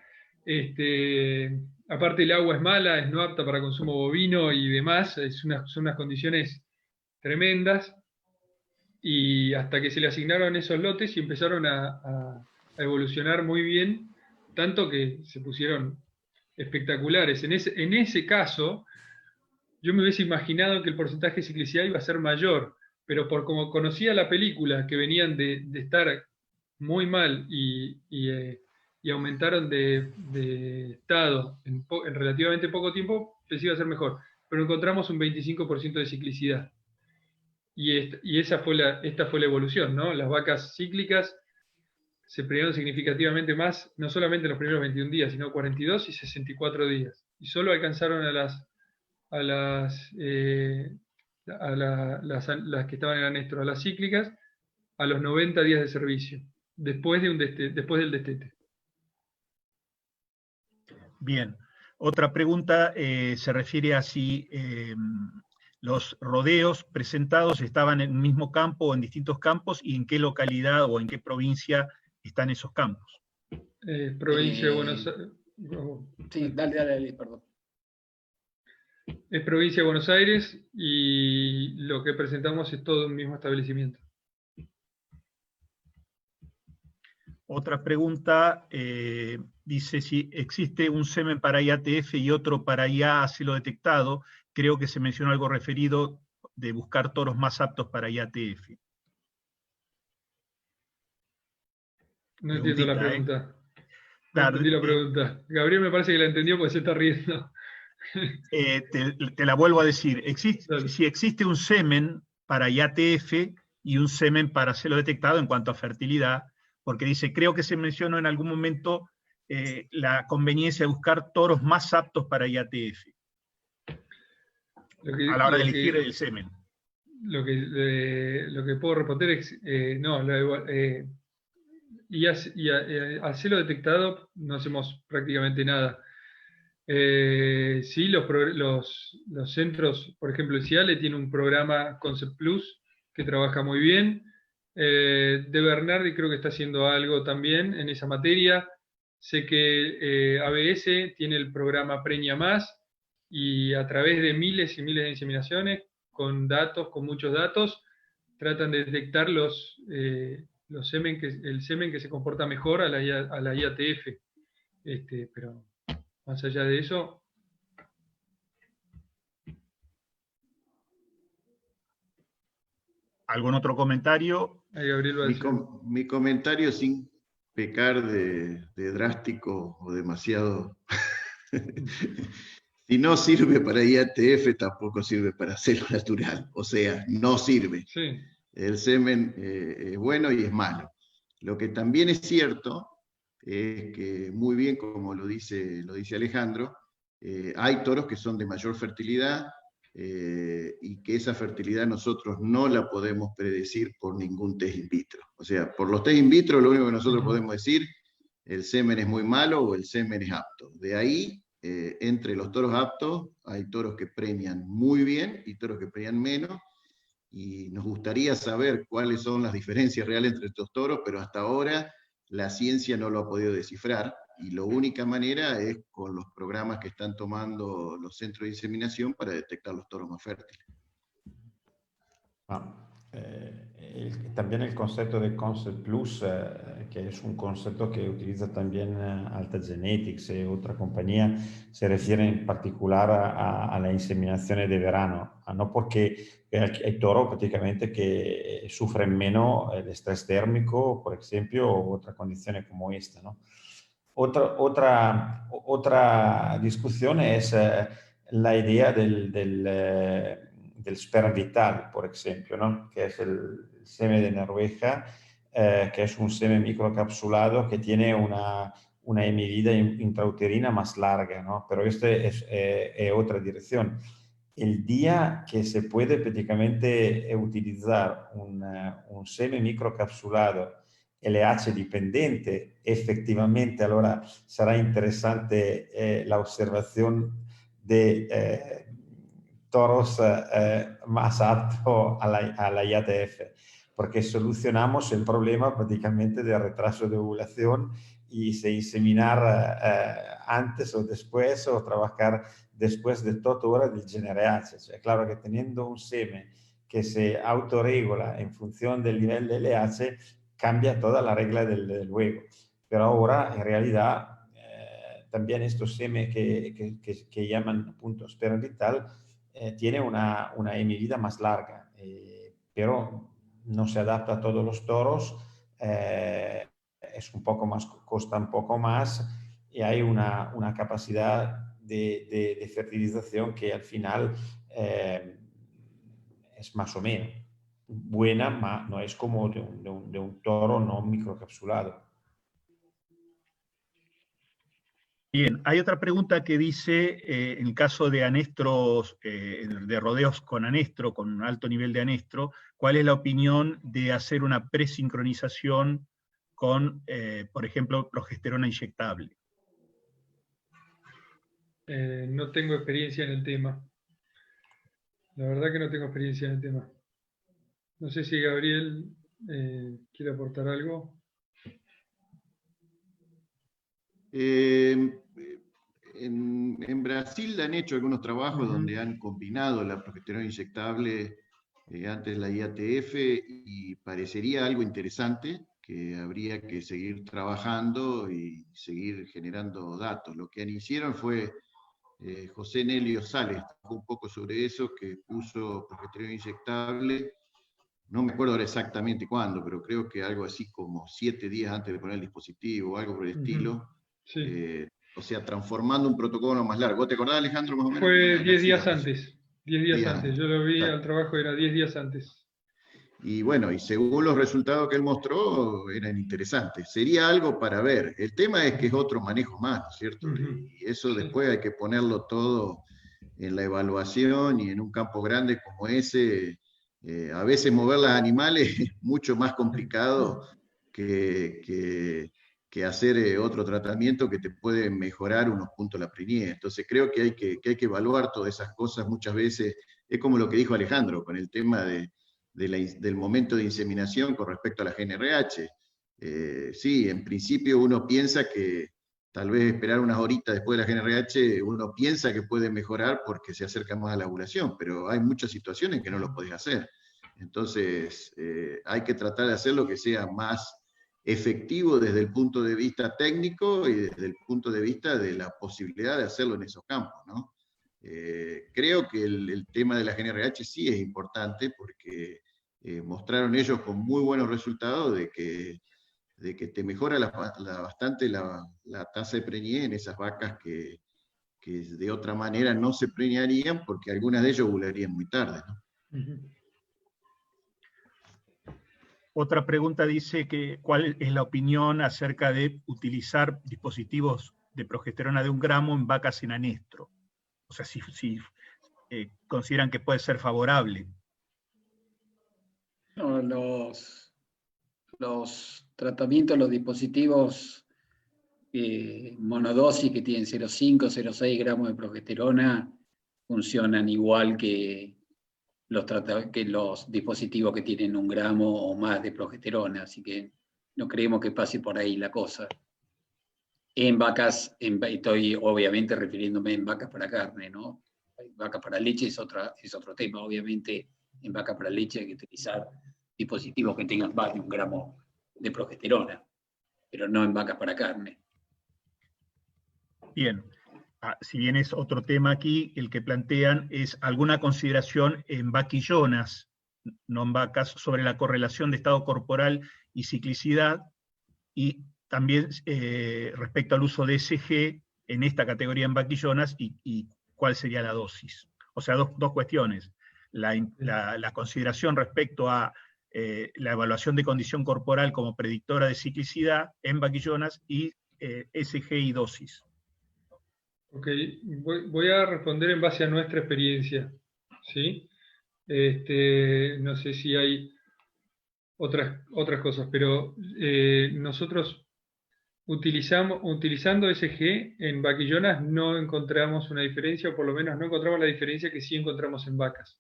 Aparte el agua es mala, es no apta para consumo bovino y demás, son unas condiciones tremendas, y hasta que se le asignaron esos lotes y empezaron a evolucionar muy bien, tanto que se pusieron espectaculares. En ese caso, yo me hubiese imaginado que el porcentaje de ciclicidad iba a ser mayor, pero por como conocía la película, que venían de estar muy mal y y aumentaron de estado en relativamente poco tiempo, les iba a ser mejor. Pero encontramos un 25% de ciclicidad. Y esta fue la evolución, ¿no? Las vacas cíclicas se preñaron significativamente más, no solamente en los primeros 21 días, sino 42 y 64 días. Y solo alcanzaron a las que estaban en anéstro, a las cíclicas, a los 90 días de servicio, después del destete. Bien. Otra pregunta se refiere a si los rodeos presentados estaban en el mismo campo o en distintos campos y en qué localidad o en qué provincia están esos campos. Provincia de Buenos Aires. Sí, dale, perdón. Es provincia de Buenos Aires y lo que presentamos es todo un mismo establecimiento. Otra pregunta dice si existe un semen para IATF y otro para IA celo detectado. Creo que se mencionó algo referido de buscar toros más aptos para IATF. No entiendo la pregunta. No Claro, entendí la pregunta. Gabriel me parece que la entendió porque se está riendo. Te la vuelvo a decir. Dale. Si existe un semen para IATF y un semen para celo detectado en cuanto a fertilidad, porque dice, creo que se mencionó en algún momento la conveniencia de buscar toros más aptos para IATF a la hora de elegir el semen. Lo que puedo responder es, no, y al celo detectado no hacemos prácticamente nada. Sí, los centros, por ejemplo, el CIALE tiene un programa Concept Plus que trabaja muy bien. De Bernardi creo que está haciendo algo también en esa materia. Sé que ABS tiene el programa Preña Más y a través de miles y miles de inseminaciones, con muchos datos, tratan de detectar el semen que se comporta mejor a la IATF. Pero más allá de eso. ¿Algún otro comentario? Ahí Gabriel va a decir. Mi comentario, sin pecar de drástico o demasiado. Si no sirve para IATF, tampoco sirve para celo natural. O sea, no sirve. Sí. El semen es bueno y es malo. Lo que también es cierto es que, muy bien como lo dice Alejandro, hay toros que son de mayor fertilidad y que esa fertilidad nosotros no la podemos predecir por ningún test in vitro. O sea, por los test in vitro lo único que nosotros podemos decir, el semen es muy malo o el semen es apto. De ahí, entre los toros aptos, hay toros que preñan muy bien y toros que preñan menos, y nos gustaría saber cuáles son las diferencias reales entre estos toros, pero hasta ahora la ciencia no lo ha podido descifrar, y la única manera es con los programas que están tomando los centros de inseminación para detectar los toros más fértiles. También el concepto de Concept Plus, que es un concepto que utiliza también Alta Genetics y otra compañía, se refiere en particular a la inseminación de verano, no porque hay toros prácticamente que sufren menos el estrés térmico, por ejemplo, o otras condiciones como esta, ¿no? Otra discusión es la idea del sperm vital, por ejemplo, ¿no? Que es el semen de Noruega, que es un semen microcapsulado que tiene una vida intrauterina más larga, ¿no? Pero este es otra dirección. El día que se puede prácticamente utilizar un semen microcapsulado LH dipendente, efectivamente, allora sarà interessante la observación de toros más apto a la IATF, porque solucionamos el problema prácticamente de retraso de ovulación y se inseminar antes o después o trabajar después de 8 horas del genere H. Cioè, claro que teniendo un semen que se autorregula en función del nivel de LH, cambia toda la regla del juego. Pero ahora, en realidad, también estos semen que llaman punto sperm vital tiene una vida más larga, pero no se adapta a todos los toros es un poco más, costa un poco más y hay una capacidad de fertilización que al final es más o menos buena, pero no es como de un toro no microcapsulado. Bien, hay otra pregunta que dice, en el caso de anestros, de rodeos con anestro, con un alto nivel de anestro, ¿cuál es la opinión de hacer una presincronización con, por ejemplo, progesterona inyectable? No tengo experiencia en el tema. La verdad que no tengo experiencia en el tema. No sé si Gabriel quiere aportar algo. En Brasil han hecho algunos trabajos donde han combinado la progesterona inyectable antes la IATF y parecería algo interesante que habría que seguir trabajando y seguir generando datos. Lo que hicieron fue José Nelio Sales, trabajó un poco sobre eso, que puso progesterona inyectable, no me acuerdo ahora exactamente cuándo, pero creo que algo así como 7 días antes de poner el dispositivo o algo por el estilo. Sí. O sea, transformando un protocolo más largo. ¿Vos te acordás, Alejandro, más o menos? Fue 10 días antes. 10 días antes. Yo lo vi al trabajo, era 10 días antes. Y bueno, y según los resultados que él mostró, eran interesantes. Sería algo para ver. El tema es que es otro manejo más, ¿no es cierto? Y eso después hay que ponerlo todo en la evaluación y en un campo grande como ese. A veces mover los animales es mucho más complicado que hacer otro tratamiento que te puede mejorar unos puntos la preñez. Entonces creo que hay que evaluar todas esas cosas muchas veces. Es como lo que dijo Alejandro con el tema del momento de inseminación con respecto a la GnRH. Sí, en principio uno piensa que tal vez esperar unas horitas después de la GnRH, uno piensa que puede mejorar porque se acerca más a la ovulación, pero hay muchas situaciones que no lo podés hacer. Entonces, hay que tratar de hacer lo que sea más efectivo desde el punto de vista técnico y desde el punto de vista de la posibilidad de hacerlo en esos campos, ¿no? Creo que el tema de la GnRH sí es importante porque mostraron ellos con muy buenos resultados de que te mejora bastante la tasa de preñez en esas vacas que de otra manera no se preñarían porque algunas de ellas ovularían muy tarde, ¿no? Otra pregunta dice que ¿cuál es la opinión acerca de utilizar dispositivos de progesterona de 1 gramo en vacas en anestro? O sea, si consideran que puede ser favorable. No, los tratamientos, los dispositivos monodosis que tienen 0,5, 0,6 gramos de progesterona funcionan igual que los dispositivos que tienen 1 gramo o más de progesterona, así que no creemos que pase por ahí la cosa. En vacas, estoy obviamente refiriéndome en vacas para carne, ¿no? Vacas para leche es otro tema, obviamente en vacas para leche hay que utilizar dispositivos que tengan más de 1 gramo de progesterona, pero no en vacas para carne. Bien, si bien es otro tema aquí, el que plantean es alguna consideración en vaquillonas, no en vacas, sobre la correlación de estado corporal y ciclicidad, y también respecto al uso de SG en esta categoría en vaquillonas y cuál sería la dosis. O sea, dos cuestiones. La consideración respecto a la evaluación de condición corporal como predictora de ciclicidad en vaquillonas y SG y dosis. Ok, voy a responder en base a nuestra experiencia, ¿sí? No sé si hay otras cosas, pero nosotros utilizando SG en vaquillonas no encontramos una diferencia, o por lo menos no encontramos la diferencia que sí encontramos en vacas.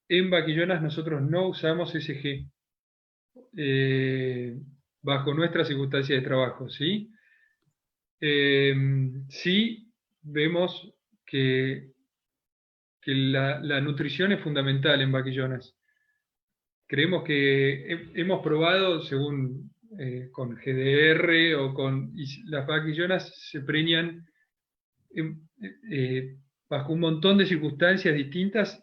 En vaquillonas nosotros no usamos SG bajo nuestra circunstancia de trabajo, ¿sí? Sí vemos que la nutrición es fundamental en vaquillonas. Creemos que hemos probado, según con GDR o y las vaquillonas se preñan bajo un montón de circunstancias distintas.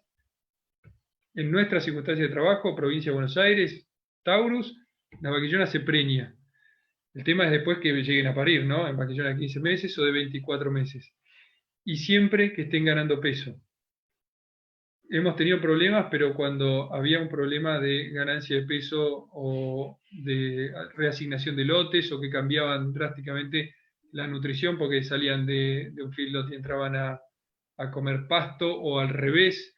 En nuestra circunstancia de trabajo, provincia de Buenos Aires, Taurus, la vaquillona se preña. El tema es después que lleguen a parir, ¿no? En vaquillona de 15 meses o de 24 meses. Y siempre que estén ganando peso. Hemos tenido problemas, pero cuando había un problema de ganancia de peso o de reasignación de lotes o que cambiaban drásticamente la nutrición porque salían de un feedlot y entraban a comer pasto o al revés,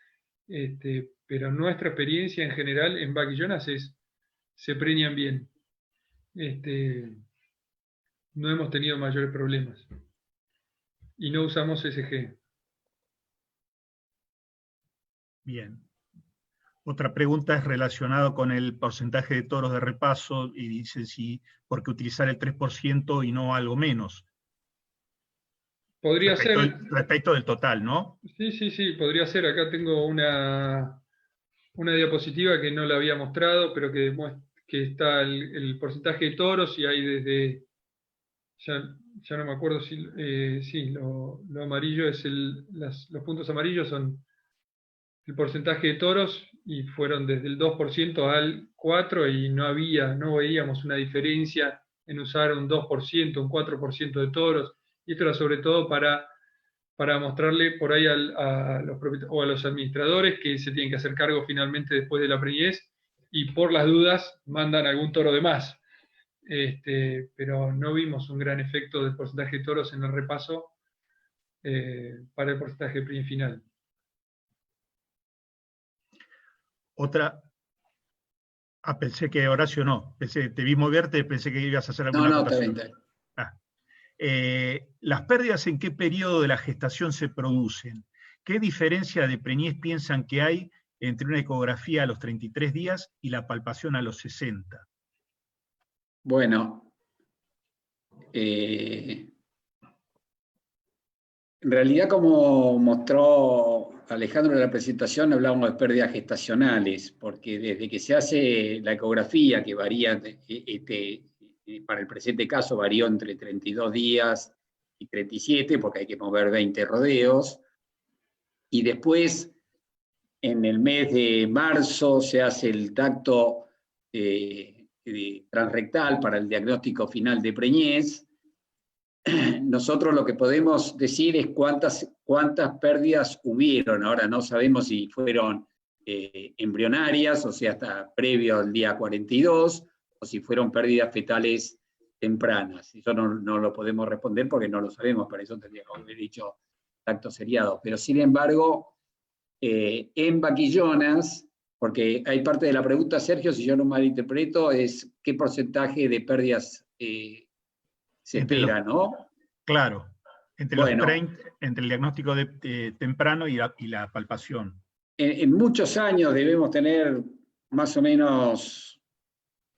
pero nuestra experiencia en general en vaquillonas es se preñan bien. No hemos tenido mayores problemas. Y no usamos SG. Bien. Otra pregunta es relacionada con el porcentaje de toros de repaso y dice si por qué utilizar el 3% y no algo menos. Podría ser. Respecto del total, ¿no? Sí, podría ser. Acá tengo una diapositiva que no la había mostrado, pero que demuestra que está el porcentaje de toros y hay desde, ya no me acuerdo si, sí, lo amarillo es los puntos amarillos son el porcentaje de toros y fueron desde el 2% al 4% y no veíamos una diferencia en usar un 2%, un 4% de toros. Y esto era sobre todo para mostrarle por ahí a los administradores que se tienen que hacer cargo finalmente después de la preñez y por las dudas mandan algún toro de más. Pero no vimos un gran efecto del porcentaje de toros en el repaso para el porcentaje de preñez final. Otra. Pensé que Horacio no. Te vi moverte, pensé que ibas a hacer alguna acotación. ¿Las pérdidas en qué periodo de la gestación se producen? ¿Qué diferencia de preñez piensan que hay entre una ecografía a los 33 días y la palpación a los 60? Bueno, en realidad, como mostró Alejandro en la presentación, hablábamos de pérdidas gestacionales, porque desde que se hace la ecografía, que varía, para el presente caso varió entre 32 días y 37, porque hay que mover 20 rodeos, y después, en el mes de marzo, se hace el tacto transrectal para el diagnóstico final de preñez. Nosotros lo que podemos decir es cuántas pérdidas hubieron. Ahora no sabemos si fueron embrionarias, o sea, hasta previo al día 42, o si fueron pérdidas fetales tempranas. Eso no lo podemos responder porque no lo sabemos, para eso tendría que haber dicho tacto seriado. Pero sin embargo, en vaquillonas, porque hay parte de la pregunta, Sergio, si yo no malinterpreto, es qué porcentaje de pérdidas se espera, ¿no? Claro, entre el diagnóstico temprano y la palpación. En muchos años debemos tener más o menos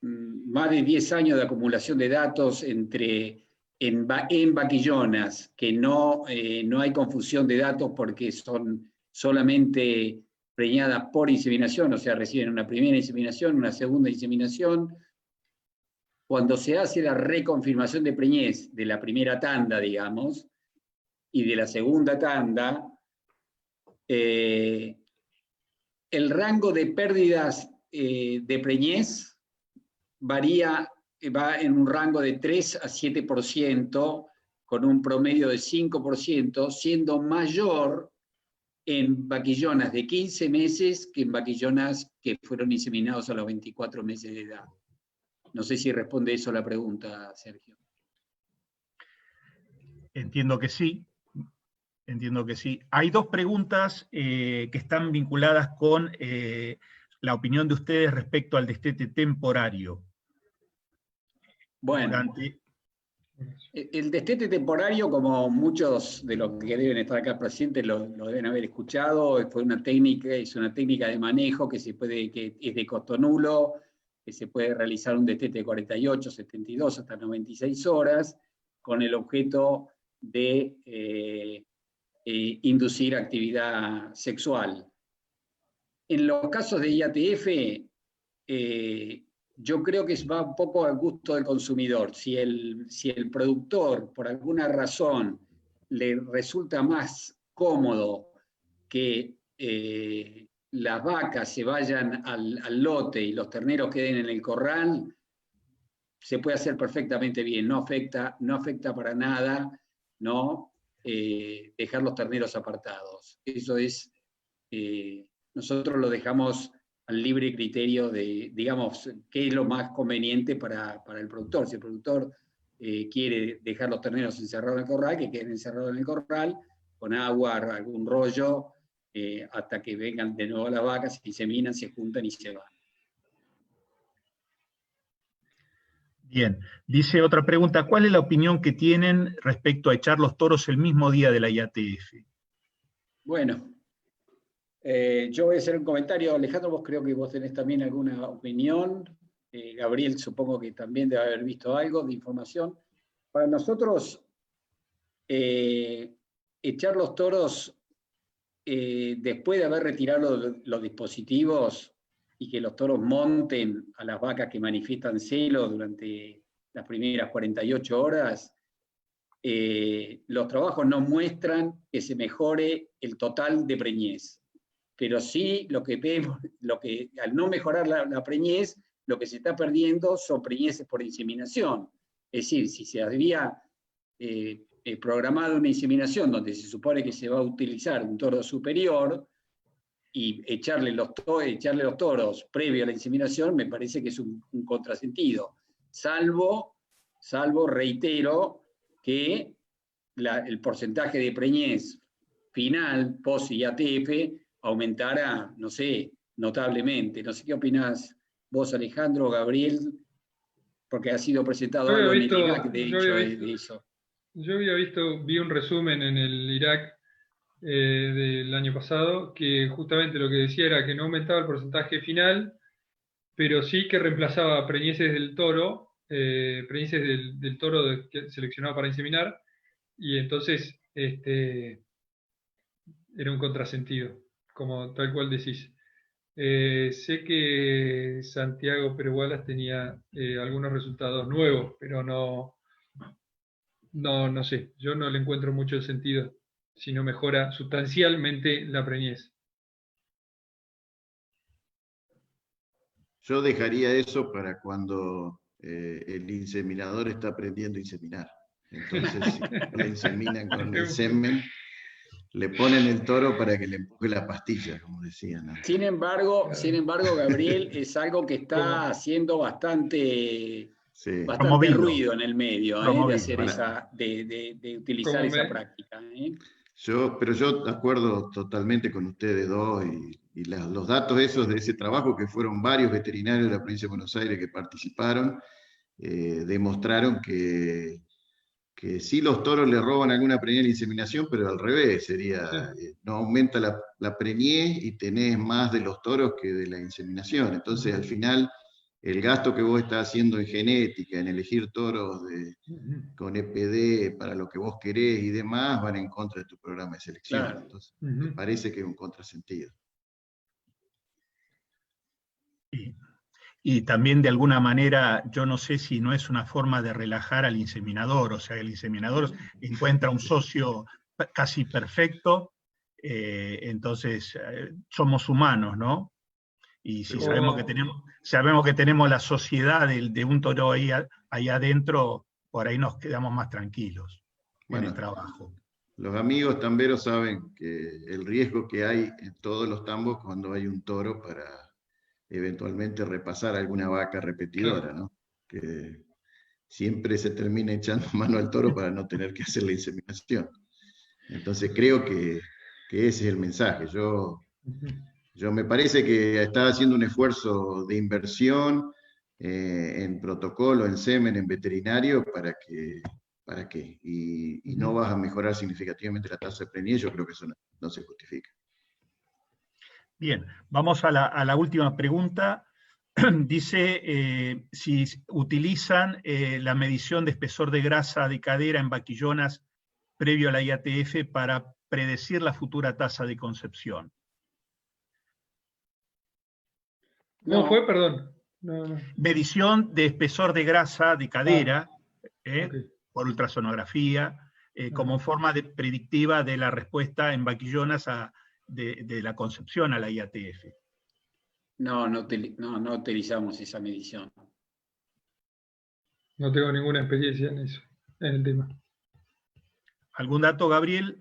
más de 10 años de acumulación de datos en vaquillonas, que no hay confusión de datos porque son solamente preñadas por inseminación, o sea, reciben una primera inseminación, una segunda inseminación. Cuando se hace la reconfirmación de preñez de la primera tanda, digamos, y de la segunda tanda, el rango de pérdidas de preñez va en un rango de 3 a 7%, con un promedio de 5%, siendo mayor en vaquillonas de 15 meses que en vaquillonas que fueron inseminados a los 24 meses de edad. No sé si responde eso a la pregunta, Sergio. Entiendo que sí. Hay dos preguntas que están vinculadas con la opinión de ustedes respecto al destete temporario. Bueno, el destete temporario, como muchos de los que deben estar acá presentes lo deben haber escuchado, es una técnica de manejo que es de costo nulo, que se puede realizar un destete de 48, 72 hasta 96 horas, con el objeto de inducir actividad sexual. En los casos de IATF, yo creo que va un poco al gusto del consumidor. Si el productor, por alguna razón, le resulta más cómodo que las vacas se vayan al lote y los terneros queden en el corral, se puede hacer perfectamente bien, no afecta para nada, ¿no? Dejar los terneros apartados. Eso es, nosotros lo dejamos al libre criterio de, digamos, qué es lo más conveniente para el productor. Si el productor quiere dejar los terneros encerrados en el corral, que queden encerrados en el corral, con agua, algún rollo, hasta que vengan de nuevo las vacas, y inseminan, se juntan y se van. Bien, dice otra pregunta, ¿cuál es la opinión que tienen respecto a echar los toros el mismo día de la IATF? Bueno, yo voy a hacer un comentario. Alejandro, vos creo que vos tenés también alguna opinión. Gabriel, supongo que también debe haber visto algo de información. Para nosotros, echar los toros después de haber retirado los dispositivos y que los toros monten a las vacas que manifiestan celo durante las primeras 48 horas, los trabajos no muestran que se mejore el total de preñez. Pero sí, lo que vemos, al no mejorar la preñez, lo que se está perdiendo son preñeces por inseminación. Es decir, si se había programado una inseminación donde se supone que se va a utilizar un toro superior, y echarle los toros previo a la inseminación, me parece que es un contrasentido. Salvo, reitero, que el porcentaje de preñez final, post-IATF, aumentara, no sé, notablemente. No sé qué opinás vos, Alejandro, Gabriel, porque ha sido presentado algo en el IRAC, de hecho, de eso. Yo vi un resumen en el IRAC del año pasado, que justamente lo que decía era que no aumentaba el porcentaje final, pero sí que reemplazaba preñeces del toro, del toro seleccionado para inseminar, y entonces era un contrasentido, como tal cual decís. Sé que Santiago Peregualas tenía algunos resultados nuevos, pero no sé, yo no le encuentro mucho el sentido si no mejora sustancialmente la preñez. Yo dejaría eso para cuando el inseminador está aprendiendo a inseminar. Entonces, si le inseminan con el semen, le ponen el toro para que le empuje la pastilla, como decían. Sin embargo, Gabriel, es algo que está haciendo bastante ruido en el medio, de hacer de utilizar esa práctica. Pero yo de acuerdo totalmente con ustedes dos, y los datos esos de ese trabajo, que fueron varios veterinarios de la provincia de Buenos Aires que participaron, demostraron que sí, los toros le roban alguna preñez a la inseminación, pero al revés, no aumenta la preñez y tenés más de los toros que de la inseminación. Entonces, al final, el gasto que vos estás haciendo en genética, en elegir toros con EPD para lo que vos querés y demás, van en contra de tu programa de selección. Claro. Entonces, me parece que es un contrasentido. Y también de alguna manera, yo no sé si no es una forma de relajar al inseminador, o sea, el inseminador encuentra un socio casi perfecto, entonces somos humanos, ¿no? Y si sabemos que tenemos la sociedad de un toro ahí adentro, por ahí nos quedamos más tranquilos en el trabajo. Los amigos tamberos saben que el riesgo que hay en todos los tambos cuando hay un toro para eventualmente repasar alguna vaca repetidora, ¿no? Que siempre se termina echando mano al toro para no tener que hacer la inseminación. Entonces creo que ese es el mensaje. Yo me parece que está haciendo un esfuerzo de inversión en protocolo, en semen, en veterinario, ¿para qué? Y no vas a mejorar significativamente la tasa de preñez. Yo creo que eso no se justifica. Bien, vamos a la última pregunta. Dice si utilizan la medición de espesor de grasa de cadera en vaquillonas previo a la IATF para predecir la futura tasa de concepción. ¿Cómo fue? Perdón. No. Medición de espesor de grasa de cadera por ultrasonografía como forma predictiva de la respuesta en vaquillonas de la concepción a la IATF. No utilizamos esa medición. No tengo ninguna experiencia en eso, en el tema. ¿Algún dato, Gabriel?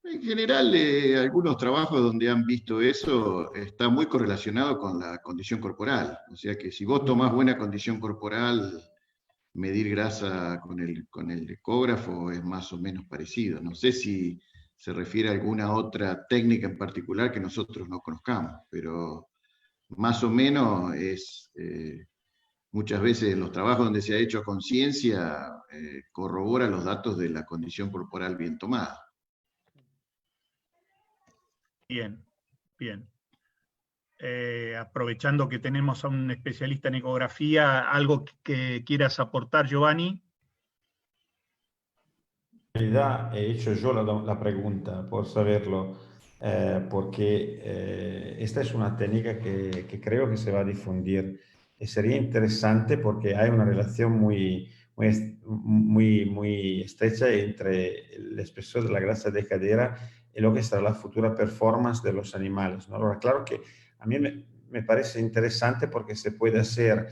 En general, algunos trabajos donde han visto eso está muy correlacionado con la condición corporal. O sea que si vos tomás buena condición corporal, medir grasa con el ecógrafo es más o menos parecido. No sé si se refiere a alguna otra técnica en particular que nosotros no conozcamos, pero más o menos es, muchas veces en los trabajos donde se ha hecho a conciencia, corrobora los datos de la condición corporal bien tomada. Bien, bien. Aprovechando que tenemos a un especialista en ecografía, ¿algo que quieras aportar, Giovanni? En realidad he hecho yo la pregunta por saberlo, porque esta es una técnica que creo que se va a difundir y sería interesante porque hay una relación muy estrecha entre el espesor de la grasa de cadera y lo que será la futura performance de los animales, ¿no? Ahora, claro que a mí me parece interesante porque se puede hacer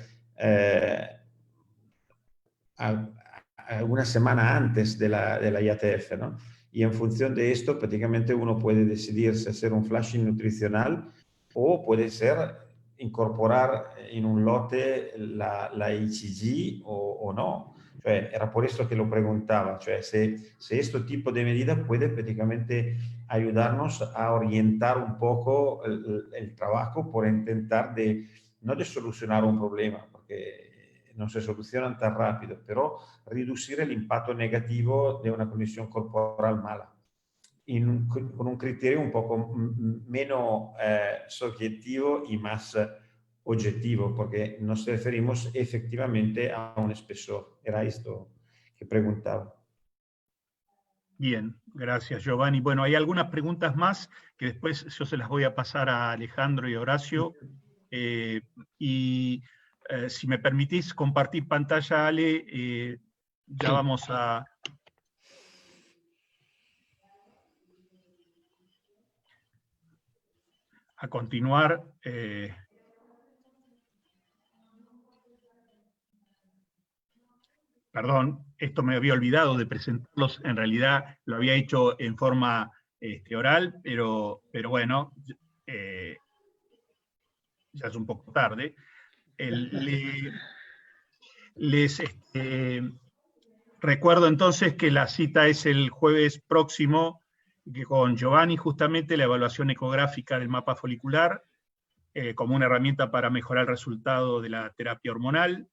una semana antes de la IATF, ¿no? Y en función de esto, prácticamente uno puede decidir si hacer un flashing nutricional o puede ser incorporar en un lote la IgG o no. Cioè, era por esto que lo preguntaba, cioè si este tipo de medida puede prácticamente ayudarnos a orientar un poco el trabajo por intentar no de solucionar un problema, porque no se solucionan tan rápido, pero reducir el impacto negativo de una condición corporal mala, con un criterio un poco menos subjetivo y más objetivo, porque nos referimos efectivamente a un espesor. Era esto que preguntaba. Bien, gracias, Giovanni. Bueno, hay algunas preguntas más que después yo se las voy a pasar a Alejandro y Horacio. Si me permitís compartir pantalla, Ale, ya Sí. vamos a continuar. Perdón, esto me había olvidado de presentarlos, en realidad lo había hecho en forma oral, pero bueno, ya es un poco tarde. Les recuerdo entonces que la cita es el jueves próximo con Giovanni, justamente la evaluación ecográfica del mapa folicular como una herramienta para mejorar el resultado de la terapia hormonal.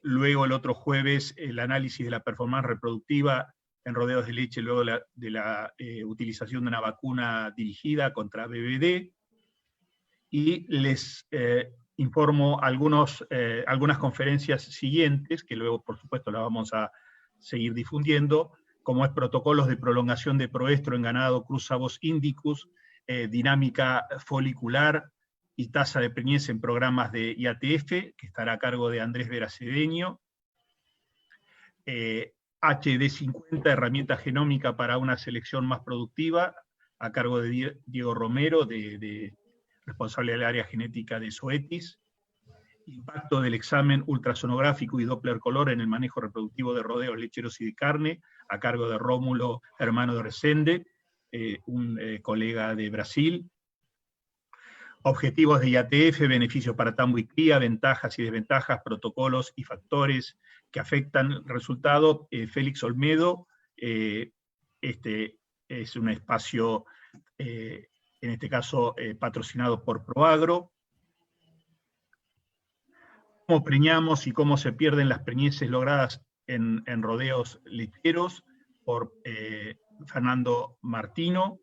Luego el otro jueves el análisis de la performance reproductiva en rodeos de leche luego de la utilización de una vacuna dirigida contra BBD. Y les informo algunas conferencias siguientes, que luego por supuesto las vamos a seguir difundiendo, como es protocolos de prolongación de proestro en ganado Cruzavos indicus, dinámica folicular y tasa de preñez en programas de IATF, que estará a cargo de Andrés Veracedeño. HD50, herramienta genómica para una selección más productiva, a cargo de Diego Romero, responsable del área genética de Zoetis. Impacto del examen ultrasonográfico y Doppler color en el manejo reproductivo de rodeos lecheros y de carne, a cargo de Rómulo, hermano de Resende, un colega de Brasil. Objetivos de IATF, beneficios para tambo y cría, ventajas y desventajas, protocolos y factores que afectan el resultado. Félix Olmedo, este es un espacio, en este caso, patrocinado por Proagro. Cómo preñamos y cómo se pierden las preñeces logradas en rodeos lecheros, por Fernando Martino,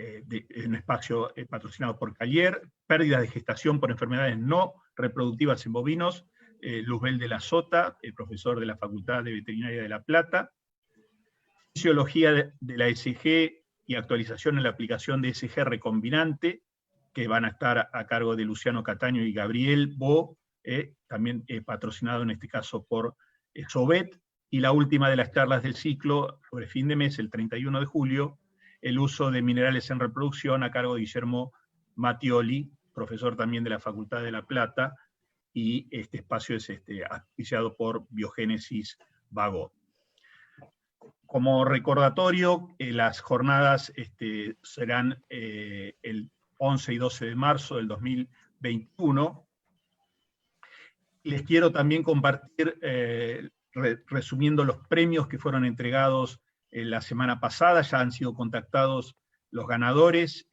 en un espacio patrocinado por Calier. Pérdida de gestación por enfermedades no reproductivas en bovinos, Luzbel de la Sota, el profesor de la Facultad de Veterinaria de La Plata. Fisiología de la ESG y actualización en la aplicación de ESG recombinante, que van a estar a cargo de Luciano Cataño y Gabriel Bo, también patrocinado en este caso por Sobet. Y la última de las charlas del ciclo, sobre fin de mes, el 31 de julio, el uso de minerales en reproducción, a cargo de Guillermo Mattioli, profesor también de la Facultad de La Plata, y este espacio es auspiciado por Biogénesis Vago. Como recordatorio, las jornadas serán el 11 y 12 de marzo del 2021. Les quiero también compartir, resumiendo los premios que fueron entregados la semana pasada. Ya han sido contactados los ganadores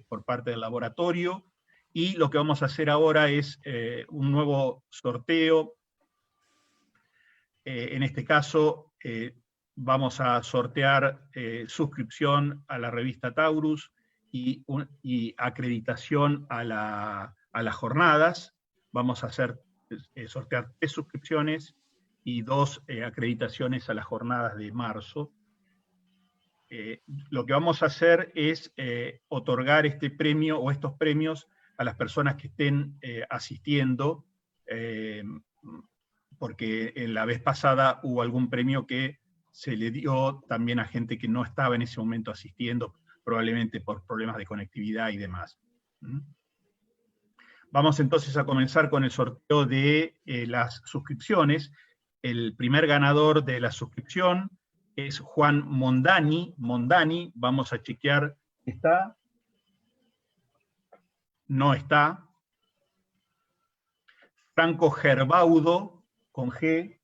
por parte del laboratorio, y lo que vamos a hacer ahora es un nuevo sorteo. En este caso, vamos a sortear suscripción a la revista Taurus y acreditación a las jornadas. Vamos a sortear 3 suscripciones y 2 acreditaciones a las jornadas de marzo. Lo que vamos a hacer es otorgar este premio o estos premios a las personas que estén asistiendo, porque en la vez pasada hubo algún premio que se le dio también a gente que no estaba en ese momento asistiendo, probablemente por problemas de conectividad y demás. Vamos entonces a comenzar con el sorteo de las suscripciones. El primer ganador de la suscripción es Juan Mondani. Vamos a chequear. ¿Está? No está. Franco Gerbaudo, con G.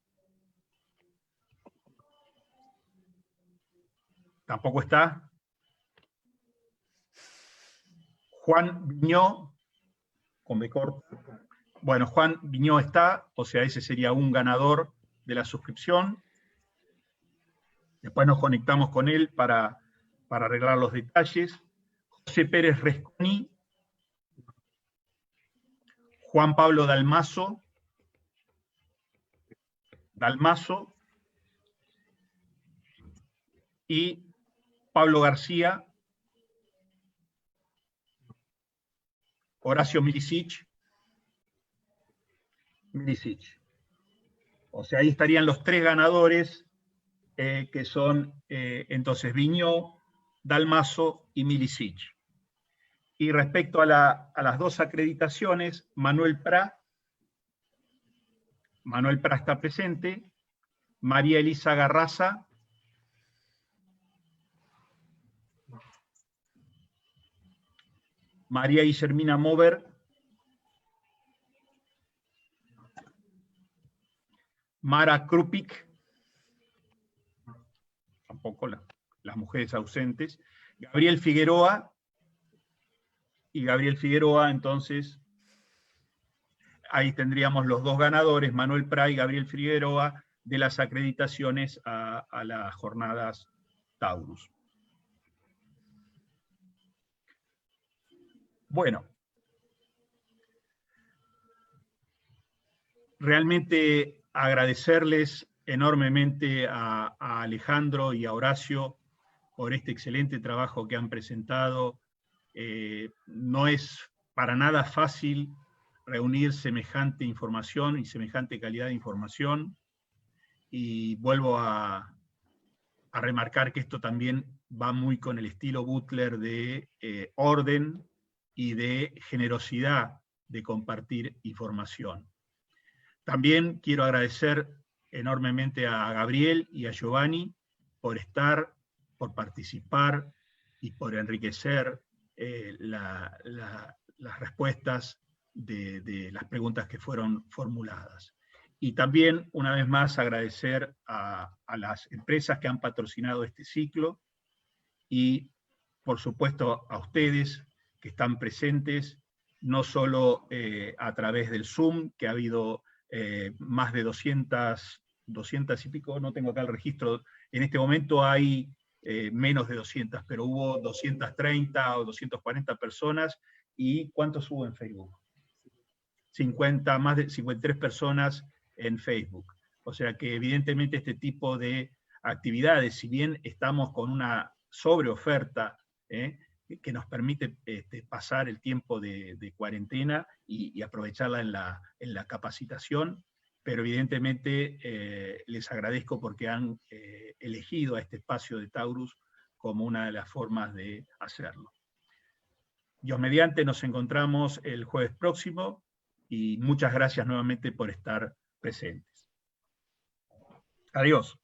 Tampoco está. Juan Viñó, con B corta. Bueno, Juan Viñó está, o sea, ese sería un ganador de la suscripción. Después nos conectamos con él para arreglar los detalles. José Pérez Resconi, Juan Pablo Dalmazo, y Pablo García, Horacio Milicic. O sea, ahí estarían los 3 ganadores, que son entonces Viñó, Dalmazo y Milicic. Y respecto a las 2 acreditaciones, Manuel Prá está presente, María Elisa Garraza, María Guillermina Mover, Mara Krupik, tampoco las mujeres ausentes, Gabriel Figueroa, entonces, ahí tendríamos los 2 ganadores, Manuel Prá y Gabriel Figueroa, de las acreditaciones a las jornadas Taurus. Bueno, realmente agradecerles enormemente a Alejandro y a Horacio por este excelente trabajo que han presentado. No es para nada fácil reunir semejante información y semejante calidad de información, y vuelvo a remarcar que esto también va muy con el estilo Butler de orden y de generosidad de compartir información. También quiero agradecer enormemente a Gabriel y a Giovanni por estar, por participar y por enriquecer las respuestas de las preguntas que fueron formuladas. Y también, una vez más, agradecer a las empresas que han patrocinado este ciclo y, por supuesto, a ustedes que están presentes, no solo a través del Zoom, que ha habido más de 200 y pico, no tengo acá el registro, en este momento hay menos de 200, pero hubo 230 o 240 personas. ¿Y cuántos hubo en Facebook? 50, más de 53 personas en Facebook. O sea que evidentemente este tipo de actividades, si bien estamos con una sobreoferta que nos permite pasar el tiempo de cuarentena y aprovecharla en la capacitación, pero evidentemente les agradezco porque han elegido a este espacio de Taurus como una de las formas de hacerlo. Dios mediante, nos encontramos el jueves próximo y muchas gracias nuevamente por estar presentes. Adiós.